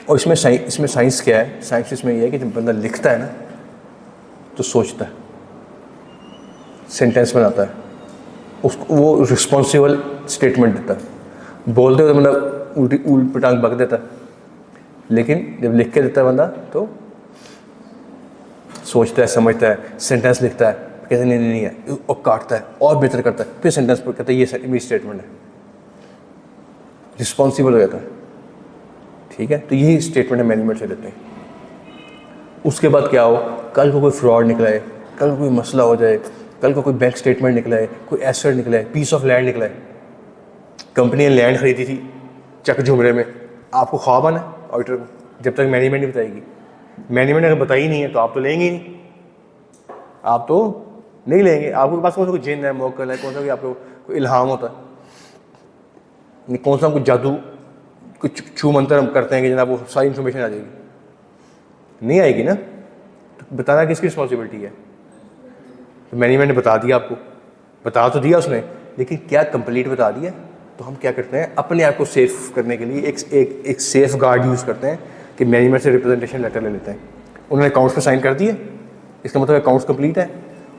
और इसमें साइंस क्या है? साइंस इसमें यह है कि जब बंदा लिखता है ना तो सोचता है, सेंटेंस बनाता है, उसको वो रिस्पॉन्सिबल स्टेटमेंट देता है। बोलते हुए तो बंदा उल्ट पटांग बक देता है, लेकिन जब लिख के देता है बंदा तो सोचता है, समझता है, सेंटेंस लिखता है, कहते नहीं है, और काटता है और बेहतर करता है, फिर सेंटेंस पर कहता है ये मेरी स्टेटमेंट है, रिस्पॉन्सिबल हो जाता है, ठीक है। तो यही स्टेटमेंट है मैनेजमेंट से देते हैं। उसके बाद क्या हो, कल को कोई फ्रॉड निकला है, कल को कोई मसला हो जाए, कल को कोई बैंक स्टेटमेंट निकला है, कोई एसेट निकला है, पीस ऑफ लैंड निकला है, कंपनी ने लैंड खरीदी थी चक झुमरे में, आपको ख्वाब आना ऑडिटर को, जब तक मैनेजमेंट नहीं बताएगी। मैनेजमेंट अगर बताई नहीं है तो आप तो लेंगे ही नहीं, आप तो नहीं लेंगे। आपके पास कौन सा कोई जिन है, मोकल है, कौन सा कोई आपको कोई इल्हाम होता है, कौन सा कोई जादू कुछ छू मंत्र हम करते हैं कि जनाब वो सारी इन्फॉर्मेशन आ जाएगी? नहीं आएगी ना। तो बताना किसकी रिस्पॉन्सिबिलिटी है? तो मैनेजमेंट ने बता दिया, आपको बता तो दिया उसने, लेकिन क्या कंप्लीट बता दिया? तो हम क्या करते हैं, अपने आप को सेफ करने के लिए एक सेफ गार्ड यूज़ करते हैं कि मैनेजमेंट से रिप्रेजेंटेशन लेटर ले लेते हैं। उन्होंने अकाउंट्स पे साइन कर दिए, इसका मतलब अकाउंट्स कंप्लीट है,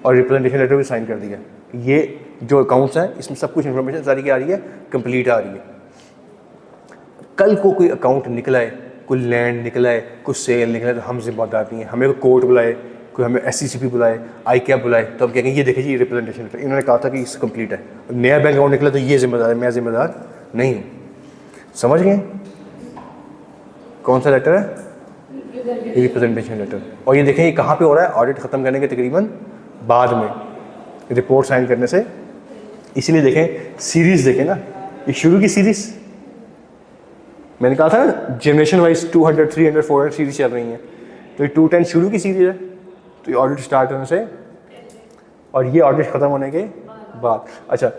और रिप्रेजेंटेशन लेटर भी साइन कर दिया। ये जो अकाउंट्स हैं इसमें सब कुछ इन्फॉर्मेशन सारी क्या आ रही है, कंप्लीट आ रही है। कल को कोई अकाउंट निकला है, कोई लैंड निकला है, कोई सेल निकला है, तो हम जिम्मेदार नहीं है। हमें कोई कोर्ट बुलाए, कोई हमें SCCP बुलाए, ICAP बुलाए, तो हम कहेंगे ये देखिए ये रिप्रेजेंटेशन लेटर, इन्होंने कहा था कि इस कंप्लीट है। नया बैंक अकाउंट निकला तो ये जिम्मेदार है, मैं जिम्मेदार नहीं हूँ। समझ गए कौन सा लेटर है? Representation letter. और ये देखें ये कहाँ पे हो रहा है? ऑडिट ख़त्म करने के तकरीबन बाद में, रिपोर्ट साइन करने से। इसीलिए देखें सीरीज़ देखें ना, ये शुरू की सीरीज़ मैंने कहा था ना, जनरेशन वाइज 200, 300, 400 सीरीज चल रही हैं, तो ये 210 शुरू की सीरीज है। तो ये ऑडिट स्टार्ट होने से और ये ऑडिट ख़त्म होने के बाद, अच्छा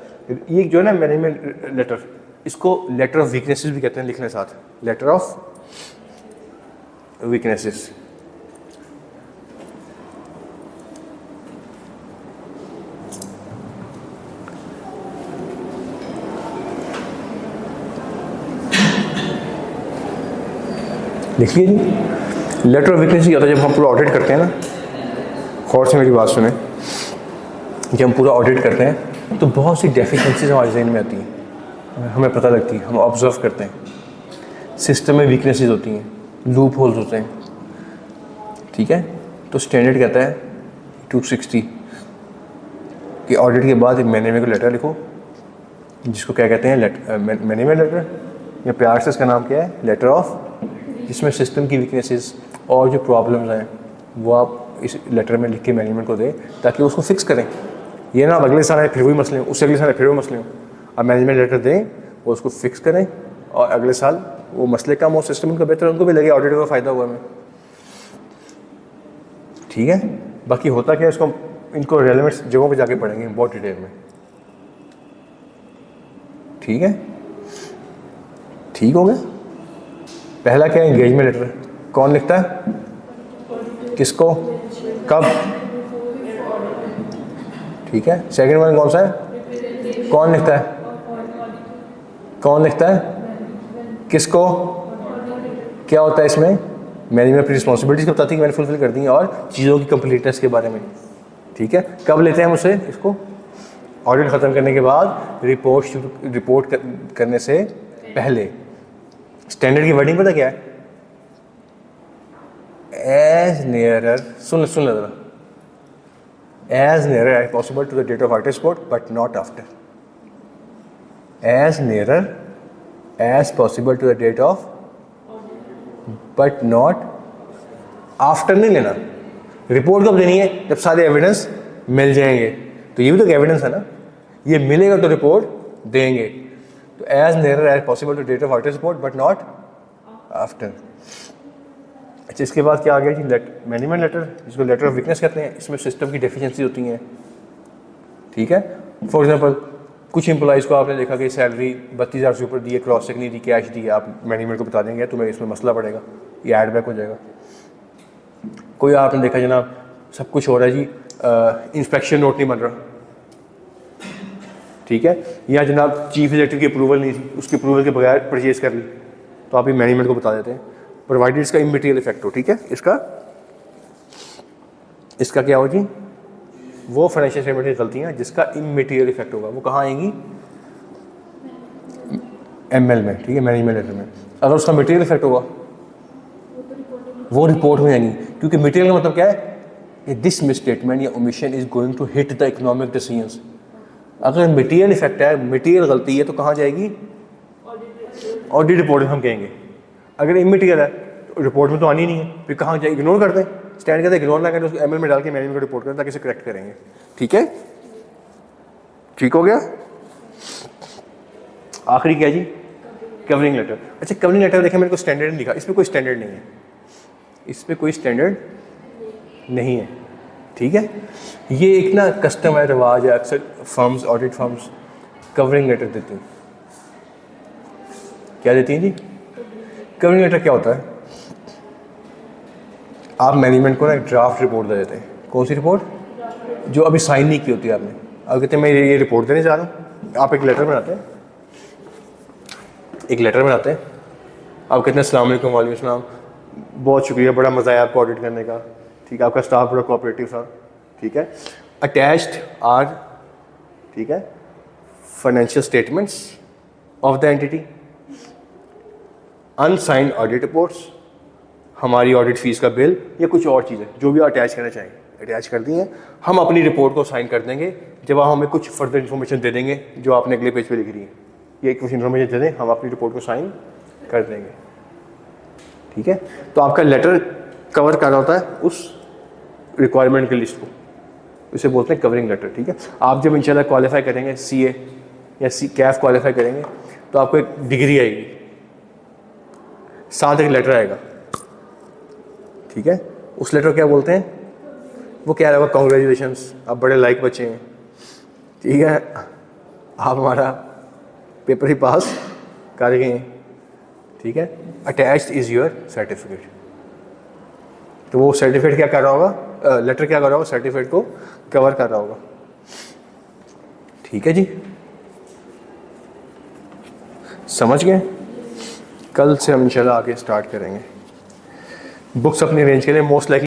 ये जो है ना मैनेजमेंट लेटर, इसको लेटर ऑफ वीकनेसेस भी कहते हैं लिखने साथ, लेटर ऑफ वीकनेसेस। लिखिए जी, लेटर ऑफ वीकनेस क्या होता है? जब हम पूरा ऑडिट करते हैं ना, गौर से मेरी बात सुने, जब हम पूरा ऑडिट करते हैं तो बहुत सी डेफिशिएंसीज हमारे जहन में आती हैं, हमें पता लगती है, हम ऑब्जर्व करते हैं, सिस्टम में वीकनेसेस होती हैं, लूप होल्स होते हैं, ठीक है। तो स्टैंडर्ड कहता है 260 कि ऑडिट के बाद एक मैनेजमेंट को लेटर लिखो, जिसको क्या कहते हैं, मैनेजमेंट लेटर, या प्यार से इसका नाम क्या है, लेटर ऑफ, जिसमें सिस्टम की वीकनेसेस और जो प्रॉब्लम्स हैं वो आप इस लेटर में लिख के मैनेजमेंट को दें ताकि उसको फिक्स करें। ये ना अब अगले साल आए फिर वही मसले हों, उससे अगले साल आए फिर वो मसले हों। अब मैनेजमेंट लेटर दें, वो उसको फिक्स करें और अगले साल वो मसले कम हो, सिस्टम उनका बेहतर, उनको भी लगे ऑडिटर का फ़ायदा हुआ हमें, ठीक है। बाकी होता क्या है, इसको इनको रेलेवेंट जगहों पर जाके पढ़ेंगे बहुत डिटेल में। ठीक है, ठीक हो गया। पहला क्या है, एंगेजमेंट लेटर। कौन लिखता है, किसको, कब, ठीक है। सेकंड वन कौन सा है, कौन लिखता है, कौन लिखता है, किसको, क्या होता है इसमें, मैनेजमेंट अपनी रिस्पॉन्सिबिलिटीज को बताती है कि मैंने फुलफिल कर दी है, और चीज़ों की कंप्लीटनेस के बारे में, ठीक है। कब लेते हैं हम उसे, इसको ऑडिट ख़त्म करने के बाद, रिपोर्ट करने से पहले। स्टैंडर्ड की वर्डिंग पता क्या है, एज नियरर, सुन ज़रा, as nearer as possible to the date of audit report but not after. As nearer as possible to the date of but not after नहीं लेना। रिपोर्ट कब देनी है, जब सारे एविडेंस मिल जाएंगे। तो ये भी तो एविडेंस है ना, ये मिलेगा तो रिपोर्ट देंगे। तो as nearer as possible to date of audit report but not after. अच्छा, इसके बाद क्या आ गया जी, मैनेजमेंट लेटर, जिसको लेटर ऑफ वीकनेस कहते हैं। इसमें सिस्टम की डेफिशिएंसी होती हैं, ठीक है। फॉर एग्जांपल, कुछ एम्प्लॉइज़ को आपने देखा कि सैलरी 32,000 से ऊपर दी है, क्रॉस चेक नहीं दी, कैश दी है, आप मैनेजमेंट को बता देंगे तुम्हें इसमें मसला पड़ेगा, ये एड बैक हो जाएगा। कोई आपने देखा जनाब सब कुछ हो रहा है जी, इंस्पेक्शन नोट नहीं बन रहा, ठीक है, या जनाब चीफ एग्जीक्यूटिव की अप्रूवल नहीं थी, उसकी अप्रूवल के बगैर परचेज कर ली, तो आप ये मैनेजमेंट को बता देते हैं, प्रोवाइडेड इसका इमटेरियल इफेक्ट हो, ठीक है। इसका क्या हो जी, वो फाइनेंशियल स्टेटमेंट की गलतियाँ जिसका इमटेरियल इफेक्ट होगा, वो कहाँ आएंगी, एमएल में, ठीक है, मैनेजमेंट लेटर में। अगर उसका मटेरियल इफेक्ट होगा वो रिपोर्ट में आएंगी, क्योंकि मटेरियल का मतलब क्या है, दिस मिसस्टेटमेंट या omission is going to hit the economic decisions. अगर मटेरियल इफेक्ट है, मटेरियल गलती है, तो कहाँ जाएगी, ऑडिट रिपोर्ट में हम कहेंगे। अगर इमटेरियल है तो रिपोर्ट में तो आनी नहीं है, फिर कहाँ जाए, इग्नोर कर दें, स्टैंड करते इग्नोर ना करें, उसको एमएल में डाल के मैनेजमेंट को रिपोर्ट करें ताकि इसे करेक्ट करेंगे, ठीक है। ठीक हो गया। आखिरी क्या जी, कवरिंग लेटर। अच्छा, कवरिंग लेटर देखें, मेरे को स्टैंडर्ड नहीं लिखा, इसमें कोई स्टैंडर्ड नहीं है, इस पर कोई स्टैंडर्ड नहीं है, ठीक है। ये एक ना कस्टम है, रिवाज है, अक्सर firms, audit firms covering letter देती हैं। क्या देती हैं जी, कवरिंग लेटर क्या होता है, आप मैनेजमेंट को ना एक ड्राफ्ट रिपोर्ट दे देते हैं। कौन सी रिपोर्ट, जो अभी साइन नहीं की होती है आपने। अब कहते हैं मैं ये रिपोर्ट देने जा रहा हूँ, आप एक लेटर बनाते हैं, आप कहते हैं अस्सलाम वालेकुम, वालेकुम अस्सलाम, बहुत शुक्रिया, बड़ा मज़ा आया आपको ऑडिट करने का, ठीक है, आपका स्टाफ बड़ा कोऑपरेटिव था, ठीक है। अटैच्ड आर, ठीक है, financial statements of the entity, unsigned audit reports, हमारी ऑडिट फीस का बिल, या कुछ और चीज़ें जो भी अटैच करना चाहिए, अटैच कर दी हैं। हम अपनी रिपोर्ट को साइन कर देंगे जब आप हमें कुछ फर्दर इन्फॉर्मेशन दे देंगे जो आपने अगले पेज पे लिख रही है, ये कुछ इन्फॉर्मेशन दे दें, हम अपनी रिपोर्ट को साइन कर देंगे, ठीक है। तो आपका लेटर कवर कर रहा होता है उस रिक्वायरमेंट की लिस्ट को, इसे बोलते हैं कवरिंग लेटर, ठीक है। आप जब इंशाल्लाह क्वालिफाई करेंगे सीए या कैफ क्वालिफाई करेंगे तो आपको एक डिग्री आएगी, साथ एक लेटर आएगा, ठीक है। उस लेटर क्या बोलते हैं, वो क्या रहेगा, कॉन्ग्रेचुलेशंस, आप बड़े लाइक बच्चे हैं, ठीक है, आप हमारा पेपर ही पास कर गए हैं, ठीक है। अटैच्ड इज़ योर सर्टिफिकेट, तो वो सर्टिफिकेट क्या कर रहा होगा, लेटर क्या कर रहा होगा, सर्टिफिकेट को कवर कर रहा होगा, ठीक है जी। समझ गए। कल से हम इंशाल्लाह आगे स्टार्ट करेंगे। बुक्स अपनी रेंज के लिए मोस्ट लाइकली